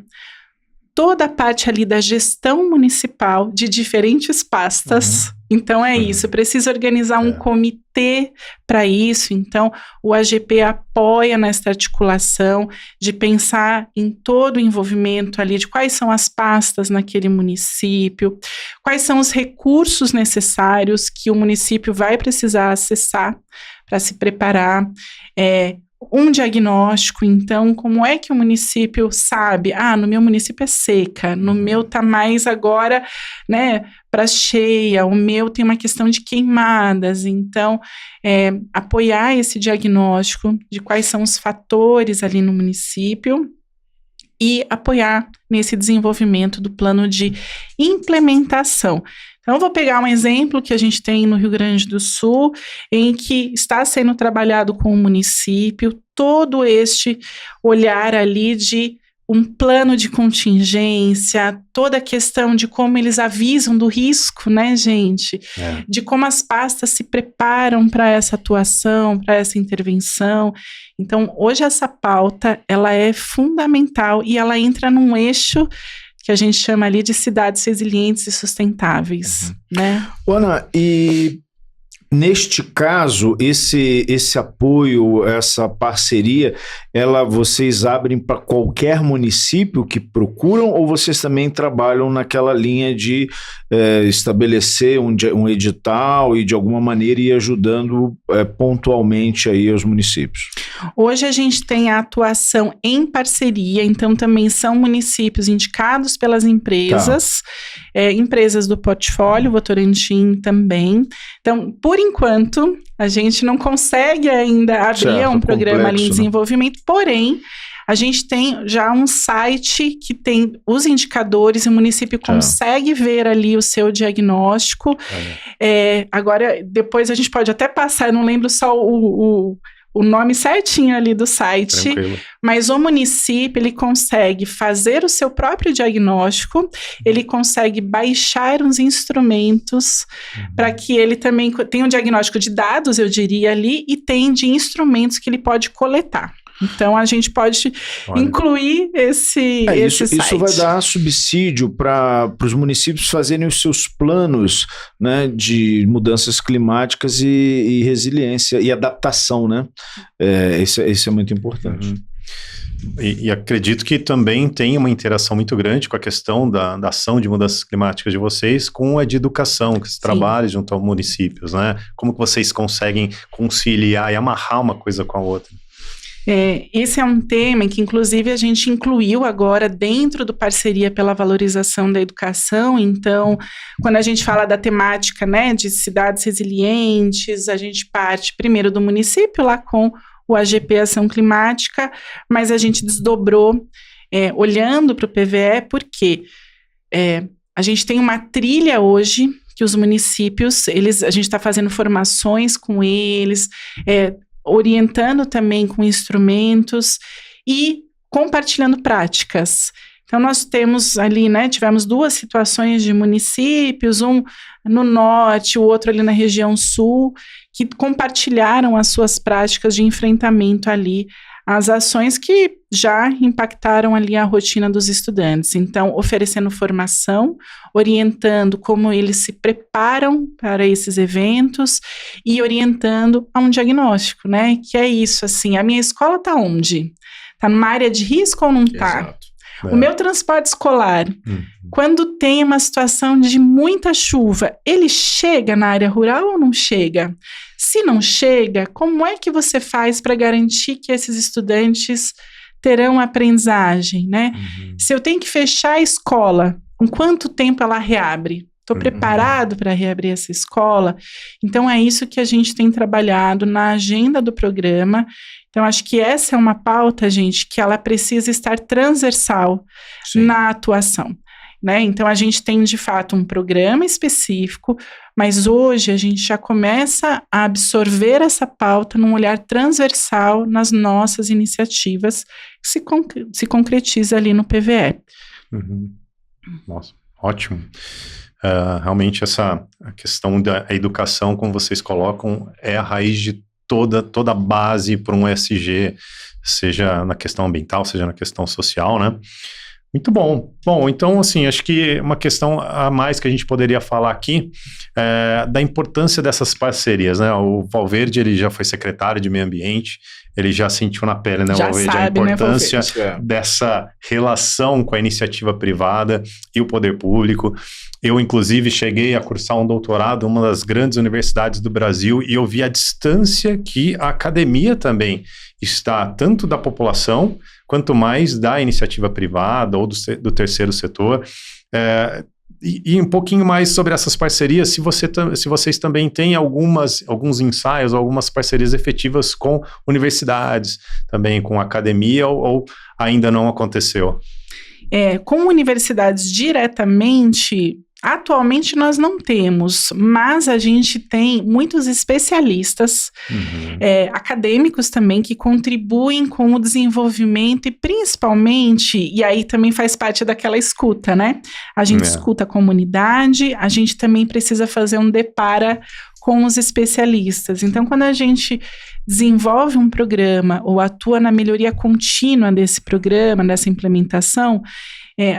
toda a parte ali da gestão municipal de diferentes pastas. Então isso, precisa organizar um comitê para isso. Então o AGP apoia nessa articulação de pensar em todo o envolvimento ali de quais são as pastas naquele município, quais são os recursos necessários que o município vai precisar acessar para se preparar, um diagnóstico. Então, como é que o município sabe? No meu município é seca, no meu tá mais agora, né, para cheia, o meu tem uma questão de queimadas. Então, apoiar esse diagnóstico de quais são os fatores ali no município e apoiar nesse desenvolvimento do plano de implementação. Então, eu vou pegar um exemplo que a gente tem no Rio Grande do Sul, em que está sendo trabalhado com o município todo este olhar ali de um plano de contingência, toda a questão de como eles avisam do risco, né, gente? De como as pastas se preparam para essa atuação, para essa intervenção. Então, hoje essa pauta, ela é fundamental e ela entra num eixo que a gente chama ali de cidades resilientes e sustentáveis, né? Ana, e neste caso, esse apoio, essa parceria, vocês abrem para qualquer município que procuram, ou vocês também trabalham naquela linha de estabelecer um edital e de alguma maneira ir ajudando pontualmente aí os municípios? Hoje a gente tem a atuação em parceria, então também são municípios indicados pelas empresas, empresas do portfólio Votorantim também. Então, por enquanto, a gente não consegue ainda abrir um programa ali em desenvolvimento, porém, a gente tem já um site que tem os indicadores, o município consegue ver ali o seu diagnóstico. Agora, depois a gente pode até passar, eu não lembro só o nome certinho ali do site, mas o município, ele consegue fazer o seu próprio diagnóstico, ele consegue baixar uns instrumentos para que ele também tenha um diagnóstico de dados, eu diria ali, e tem de instrumentos que ele pode coletar. Então, a gente pode incluir esse site. Isso vai dar subsídio para os municípios fazerem os seus planos, né, de mudanças climáticas e resiliência e adaptação, né? Isso é muito importante. E acredito que também tem uma interação muito grande com a questão da ação de mudanças climáticas de vocês com a de educação, que se trabalha junto aos municípios, né? Como que vocês conseguem conciliar e amarrar uma coisa com a outra? Esse é um tema que, inclusive, a gente incluiu agora dentro do Parceria pela Valorização da Educação. Então, quando a gente fala da temática, né, de cidades resilientes, a gente parte primeiro do município, lá com o AGP Ação Climática, mas a gente desdobrou, olhando para o PVE, porque a gente tem uma trilha hoje que os municípios, a gente está fazendo formações com eles, orientando também com instrumentos e compartilhando práticas. Então, nós temos ali, né, tivemos 2 situações de municípios, um no norte, o outro ali na região sul, que compartilharam as suas práticas de enfrentamento ali, as ações que já impactaram ali a rotina dos estudantes. Então, oferecendo formação, orientando como eles se preparam para esses eventos e orientando a um diagnóstico, né? Que é isso, assim, a minha escola está onde? Está numa área de risco ou não está? O meu transporte escolar, quando tem uma situação de muita chuva, ele chega na área rural ou não chega? Se não chega, como é que você faz para garantir que esses estudantes terão aprendizagem, né? Se eu tenho que fechar a escola, em quanto tempo ela reabre? Estou preparado para reabrir essa escola? Então, é isso que a gente tem trabalhado na agenda do programa. Então, acho que essa é uma pauta, gente, que ela precisa estar transversal na atuação, né? Então, a gente tem, de fato, um programa específico, mas hoje a gente já começa a absorver essa pauta num olhar transversal nas nossas iniciativas, que se concretiza ali no PVE. Nossa, ótimo. Realmente a questão da educação, como vocês colocam, é a raiz de toda a base para um ESG, seja na questão ambiental, seja na questão social, né? Muito bom. Bom, então, assim, acho que uma questão a mais que a gente poderia falar aqui é da importância dessas parcerias, né? O Valverde, ele já foi secretário de Meio Ambiente, ele já sentiu na pele, né, Valverde, a importância, né, dessa relação com a iniciativa privada e o poder público. Eu, inclusive, cheguei a cursar um doutorado em uma das grandes universidades do Brasil e eu vi a distância que a academia também está, tanto da população, quanto mais da iniciativa privada ou do terceiro setor. E um pouquinho mais sobre essas parcerias, se vocês também têm alguns ensaios, algumas parcerias efetivas com universidades, também com academia, ou ainda não aconteceu? Com universidades diretamente, atualmente nós não temos, mas a gente tem muitos especialistas, acadêmicos também, que contribuem com o desenvolvimento e principalmente, e aí também faz parte daquela escuta, né? A gente escuta a comunidade, a gente também precisa fazer um depara com os especialistas. Então, quando a gente desenvolve um programa ou atua na melhoria contínua desse programa, dessa implementação,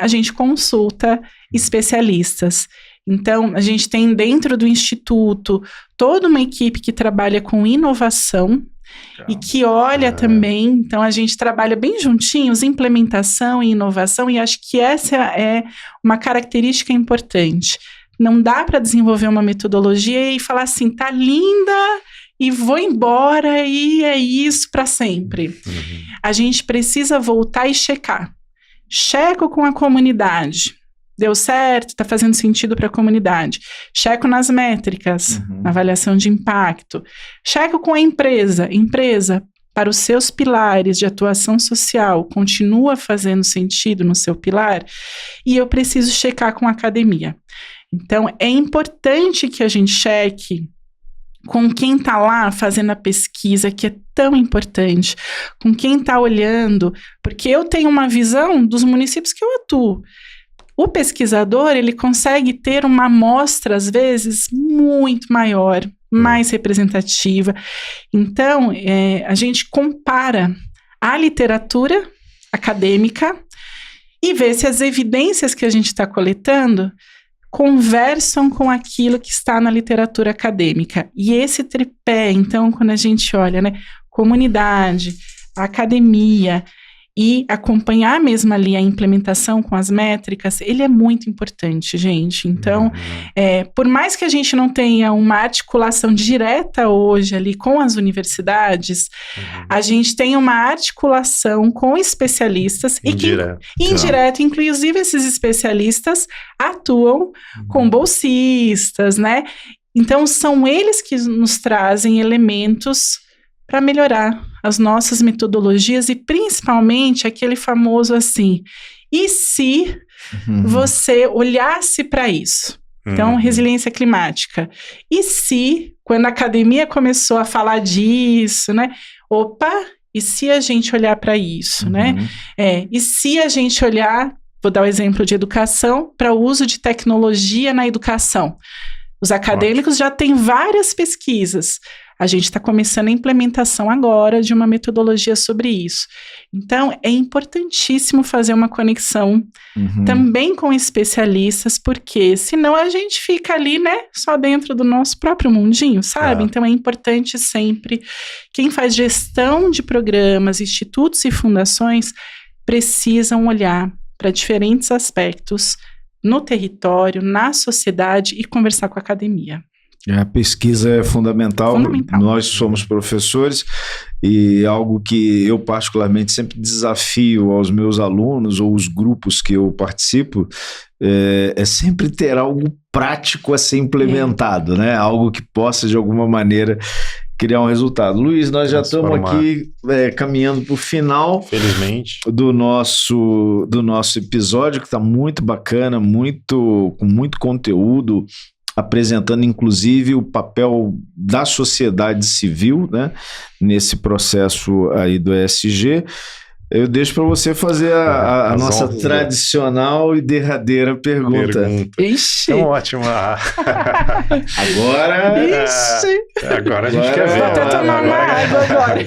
a gente consulta especialistas. Então, a gente tem dentro do Instituto toda uma equipe que trabalha com inovação e que olha também, então a gente trabalha bem juntinhos, implementação e inovação, e acho que essa é uma característica importante. Não dá para desenvolver uma metodologia e falar assim, tá linda e vou embora e é isso para sempre. A gente precisa voltar e checar. Checo com a comunidade. Deu certo, está fazendo sentido para a comunidade. Checo nas métricas, na avaliação de impacto. Checo com a empresa. Empresa, para os seus pilares de atuação social, continua fazendo sentido no seu pilar? E eu preciso checar com a academia. Então, é importante que a gente cheque com quem está lá fazendo a pesquisa, que é tão importante, com quem está olhando, porque eu tenho uma visão dos municípios que eu atuo. O pesquisador, ele consegue ter uma amostra, às vezes, muito maior, mais representativa. Então, a gente compara a literatura acadêmica e vê se as evidências que a gente está coletando conversam com aquilo que está na literatura acadêmica. E esse tripé, então, quando a gente olha, né, comunidade, academia e acompanhar mesmo ali a implementação com as métricas, ele é muito importante, gente. Então, por mais que a gente não tenha uma articulação direta hoje ali com as universidades, a gente tem uma articulação com especialistas indireto, inclusive esses especialistas atuam com bolsistas, né? Então, são eles que nos trazem elementos para melhorar as nossas metodologias e principalmente aquele famoso assim, e se você olhasse para isso? Então, resiliência climática. E se, quando a academia começou a falar disso, né? Opa, e se a gente olhar para isso, né? E se a gente olhar, vou dar o exemplo de educação, para o uso de tecnologia na educação. Os acadêmicos já têm várias pesquisas. A gente está começando a implementação agora de uma metodologia sobre isso. Então, é importantíssimo fazer uma conexão também com especialistas, porque senão a gente fica ali, né, só dentro do nosso próprio mundinho, sabe? Então, é importante sempre, quem faz gestão de programas, institutos e fundações, precisam olhar para diferentes aspectos no território, na sociedade e conversar com a academia. A pesquisa é fundamental. Nós somos professores e algo que eu particularmente sempre desafio aos meus alunos ou os grupos que eu participo é sempre ter algo prático a ser implementado, né? Algo que possa de alguma maneira criar um resultado. Luiz, nós já estamos aqui caminhando para o final, felizmente, do nosso episódio, que está muito bacana, com muito conteúdo, apresentando inclusive o papel da sociedade civil, né, nesse processo aí do ESG. Eu deixo para você fazer a nossa tradicional e derradeira pergunta. Ixi! Então, ótimo. Agora... Ixi! Agora a gente quer ver. Vou até tomar uma água agora.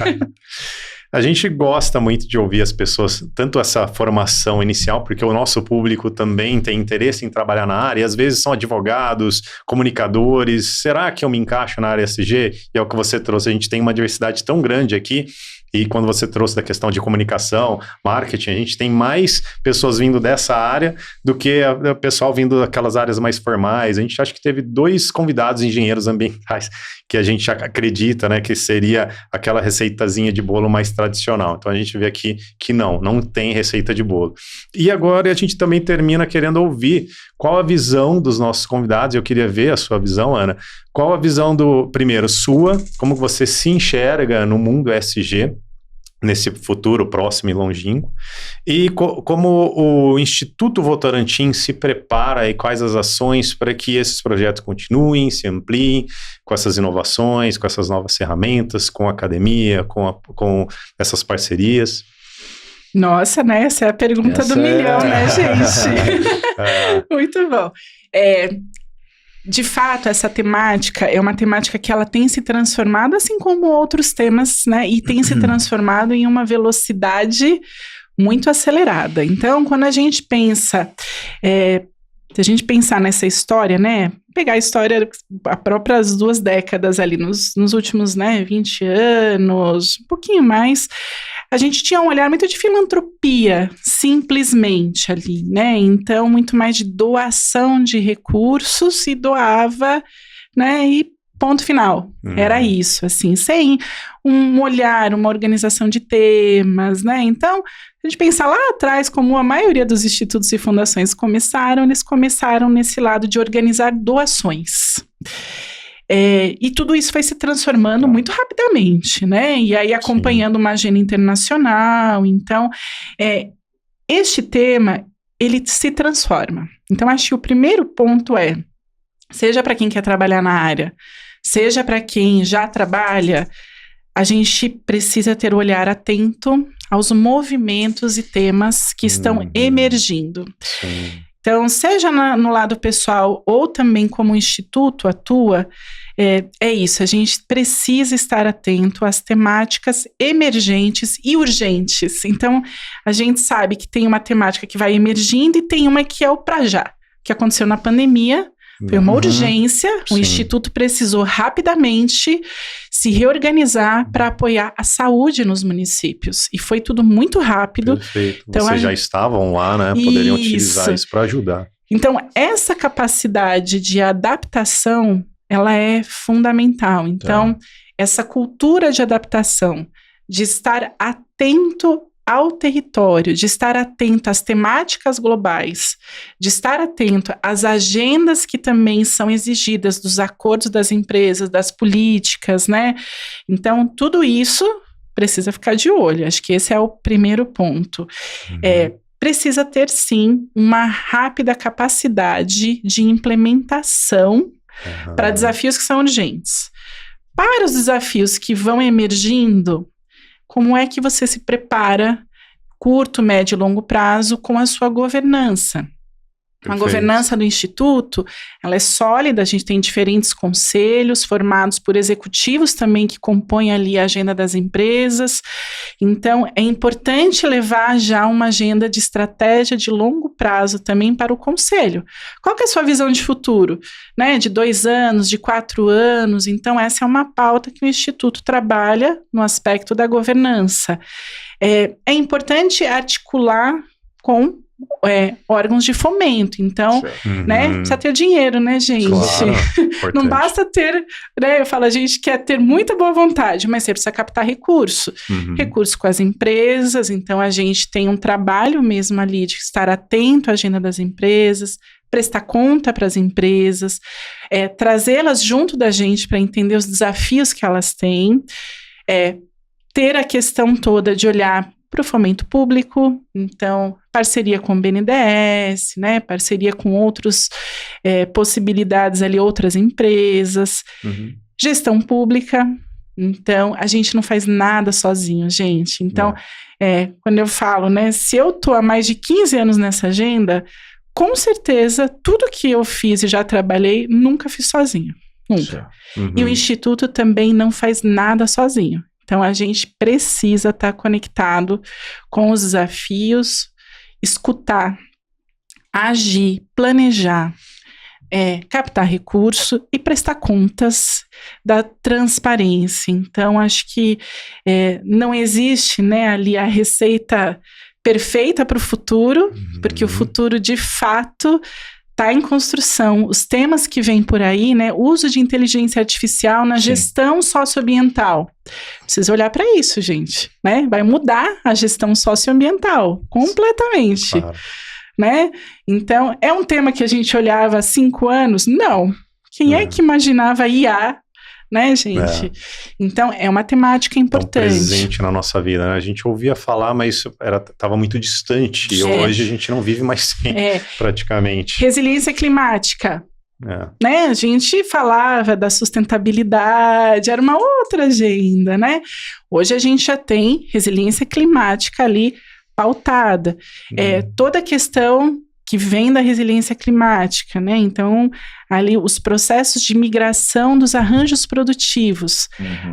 A gente gosta muito de ouvir as pessoas, tanto essa formação inicial, porque o nosso público também tem interesse em trabalhar na área, e às vezes são advogados, comunicadores. Será que eu me encaixo na área ESG? E é o que você trouxe, a gente tem uma diversidade tão grande aqui. E quando você trouxe da questão de comunicação, marketing, a gente tem mais pessoas vindo dessa área do que o pessoal vindo daquelas áreas mais formais. A gente acha que teve 2 convidados engenheiros ambientais que a gente acredita, né, que seria aquela receitazinha de bolo mais tradicional. Então a gente vê aqui que não tem receita de bolo. E agora a gente também termina querendo ouvir qual a visão dos nossos convidados. Eu queria ver a sua visão, Ana. Qual a visão primeiro, sua, como você se enxerga no mundo ESG, nesse futuro próximo e longínquo, e como o Instituto Votorantim se prepara e quais as ações para que esses projetos continuem, se ampliem, com essas inovações, com essas novas ferramentas, com a academia, com essas parcerias. Nossa, né? Essa é a pergunta do milhão, né, gente? Muito bom. De fato, essa temática é uma temática que ela tem se transformado, assim como outros temas, né? E tem se transformado em uma velocidade muito acelerada. Então, quando a gente pensa, se a gente pensar nessa história, né? Pegar a história, as próprias 2 décadas ali, nos últimos, né, 20 anos, um pouquinho mais, a gente tinha um olhar muito de filantropia, simplesmente ali, né? Então, muito mais de doação de recursos e doava, né? E ponto final. Era isso, assim, sem um olhar, uma organização de temas, né? Então, a gente pensa lá atrás, como a maioria dos institutos e fundações eles começaram nesse lado de organizar doações. E tudo isso foi se transformando muito rapidamente, né? E aí acompanhando uma agenda internacional. Então, este tema, ele se transforma. Então, acho que o primeiro ponto seja para quem quer trabalhar na área, seja para quem já trabalha, a gente precisa ter o olhar atento aos movimentos e temas que estão emergindo. Sim. Então, seja no lado pessoal ou também como o Instituto atua, é isso, a gente precisa estar atento às temáticas emergentes e urgentes. Então, a gente sabe que tem uma temática que vai emergindo e tem uma que é o pra já, que aconteceu na pandemia. Foi uma urgência, o Instituto precisou rapidamente se reorganizar para apoiar a saúde nos municípios. E foi tudo muito rápido. Perfeito. Então, vocês já estavam lá, né? Poderiam utilizar isso para ajudar. Então, essa capacidade de adaptação, ela é fundamental. Então, essa cultura de adaptação, de estar atento ao território, de estar atento às temáticas globais, de estar atento às agendas que também são exigidas dos acordos das empresas, das políticas, né? Então, tudo isso precisa ficar de olho. Acho que esse é o primeiro ponto. Precisa ter, sim, uma rápida capacidade de implementação para desafios que são urgentes. Para os desafios que vão emergindo, como é que você se prepara, curto, médio e longo prazo, com a sua governança? A governança do Instituto, ela é sólida, a gente tem diferentes conselhos formados por executivos também que compõem ali a agenda das empresas. Então, é importante levar já uma agenda de estratégia de longo prazo também para o conselho. Qual que é a sua visão de futuro? Né? De 2 anos, de 4 anos? Então, essa é uma pauta que o Instituto trabalha no aspecto da governança. É importante articular com órgãos de fomento, então, né, precisa ter dinheiro, né, gente? Claro, não basta ter, né, eu falo, a gente quer ter muita boa vontade, mas você precisa captar recurso com as empresas, então a gente tem um trabalho mesmo ali de estar atento à agenda das empresas, prestar conta para as empresas, trazê-las junto da gente para entender os desafios que elas têm, ter a questão toda de olhar para o fomento público, então, parceria com o BNDES, né, parceria com outras possibilidades ali, outras empresas, gestão pública, então, a gente não faz nada sozinho, gente, então, quando eu falo, né, se eu estou há mais de 15 anos nessa agenda, com certeza, tudo que eu fiz e já trabalhei, nunca fiz sozinho, nunca. E o Instituto também não faz nada sozinho. Então, a gente precisa estar conectado com os desafios, escutar, agir, planejar, captar recurso e prestar contas da transparência. Então, acho que não existe, né, ali a receita perfeita para o futuro, porque o futuro, de fato, está em construção. Os temas que vêm por aí, né, uso de inteligência artificial na gestão socioambiental. Precisa olhar para isso, gente, né? Vai mudar a gestão socioambiental completamente. Claro. Né? Então, é um tema que a gente olhava há 5 anos? Não. Quem é que imaginava IA, né, gente? Então, é uma temática importante. Presente na nossa vida, né? A gente ouvia falar, mas estava muito distante. E hoje a gente não vive mais sem, praticamente. Resiliência climática. Né? A gente falava da sustentabilidade, era uma outra agenda, né? Hoje a gente já tem resiliência climática ali pautada. Toda a questão que vem da resiliência climática, né? Então, ali os processos de migração dos arranjos produtivos,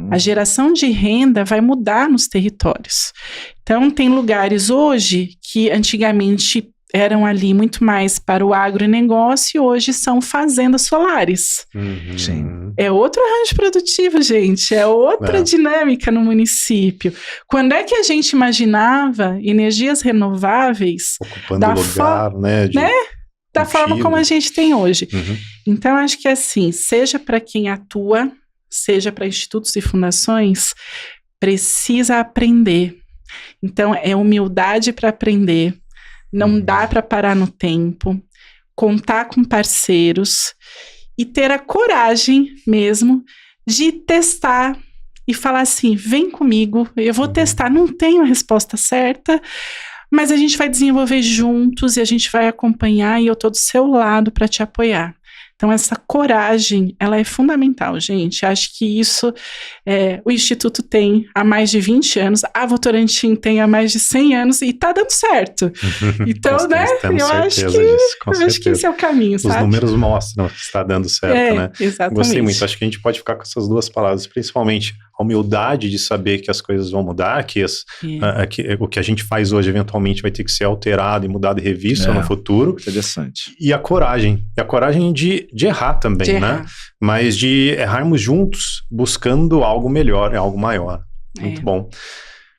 a geração de renda vai mudar nos territórios. Então, tem lugares hoje que antigamente eram ali muito mais para o agronegócio e hoje são fazendas solares. Sim. É outro arranjo produtivo, gente, é outra dinâmica no município. Quando é que a gente imaginava energias renováveis ocupando o lugar, né? Da forma como a gente tem hoje. Então, acho que assim, seja para quem atua, seja para institutos e fundações, precisa aprender. Então, é humildade para aprender. Não dá para parar no tempo, contar com parceiros e ter a coragem mesmo de testar e falar assim, vem comigo, eu vou testar, não tenho a resposta certa, mas a gente vai desenvolver juntos e a gente vai acompanhar e eu estou do seu lado para te apoiar. Então, essa coragem, ela é fundamental, gente. Acho que isso o Instituto tem há mais de 20 anos, a Votorantim tem há mais de 100 anos e está dando certo. Então, né, eu acho que esse é o caminho, sabe? Os números mostram que está dando certo, né? Exatamente. Gostei muito, acho que a gente pode ficar com essas 2 palavras, principalmente a humildade de saber que as coisas vão mudar, que o que a gente faz hoje eventualmente vai ter que ser alterado e mudado e revisto no futuro. Interessante. E a coragem de errar também, né? Mas de errarmos juntos, buscando algo melhor, algo maior. Muito bom.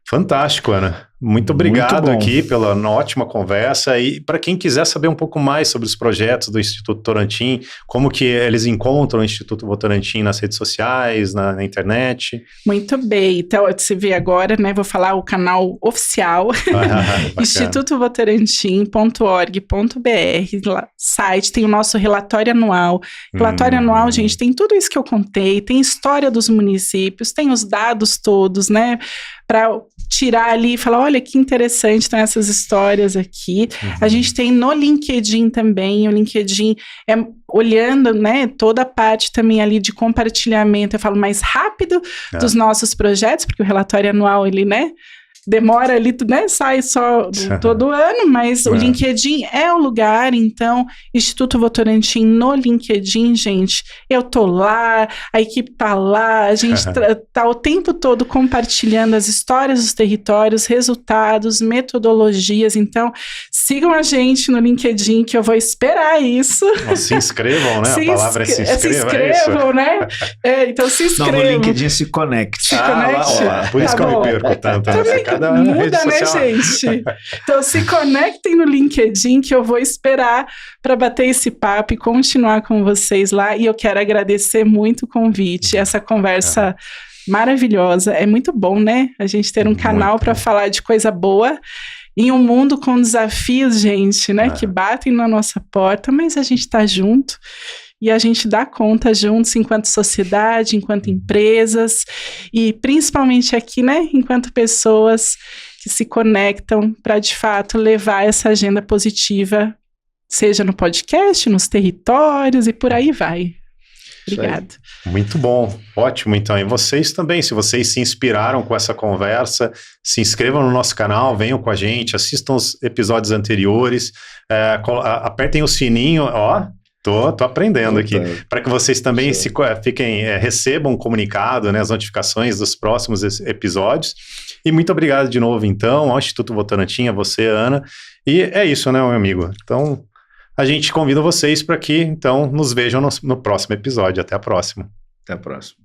Fantástico, Ana. Muito obrigado aqui pela ótima conversa. E para quem quiser saber um pouco mais sobre os projetos do Instituto Votorantim, como que eles encontram o Instituto Votorantim nas redes sociais, na internet? Muito bem. Então, você vê agora, né? Vou falar o canal oficial, institutovotorantim.org.br. Site, tem o nosso relatório anual. Relatório anual, gente, tem tudo isso que eu contei, tem história dos municípios, tem os dados todos, né? Para tirar ali e falar, olha que interessante, estão essas histórias aqui. A gente tem no LinkedIn também, o LinkedIn olhando, né, toda a parte também ali de compartilhamento, eu falo mais rápido dos nossos projetos, porque o relatório anual, ele, né, demora ali, né, sai só todo ano, mas o LinkedIn é o lugar. Então, Instituto Votorantim no LinkedIn, gente, eu tô lá, a equipe tá lá, a gente tá o tempo todo compartilhando as histórias dos territórios, resultados, metodologias. Então, sigam a gente no LinkedIn, que eu vou esperar isso. Se inscrevam, né? A palavra é se inscrevam. Se inscrevam, né? Então, se inscrevam. Não, no LinkedIn se conecte. Se conecte. Lá. Por isso que eu me perco tanto. Muda, né, gente? Então, se conectem no LinkedIn, que eu vou esperar para bater esse papo e continuar com vocês lá. E eu quero agradecer muito o convite, essa conversa maravilhosa. É muito bom, né? A gente ter um canal para falar de coisa boa em um mundo com desafios, gente, né? Que batem na nossa porta, mas a gente está junto. E a gente dá conta juntos, enquanto sociedade, enquanto empresas, e principalmente aqui, né, enquanto pessoas que se conectam para, de fato, levar essa agenda positiva, seja no podcast, nos territórios e por aí vai. Obrigada. Muito bom, ótimo. Então, e vocês também, se vocês se inspiraram com essa conversa, se inscrevam no nosso canal, venham com a gente, assistam os episódios anteriores, apertem o sininho, Tô aprendendo aqui. Para que vocês também recebam um comunicado, né, as notificações dos próximos episódios. E muito obrigado de novo, então, ao Instituto Votorantim, a você, Ana. E é isso, né, meu amigo? Então, a gente convida vocês para que, então, nos vejam no próximo episódio. Até a próxima. Até a próxima.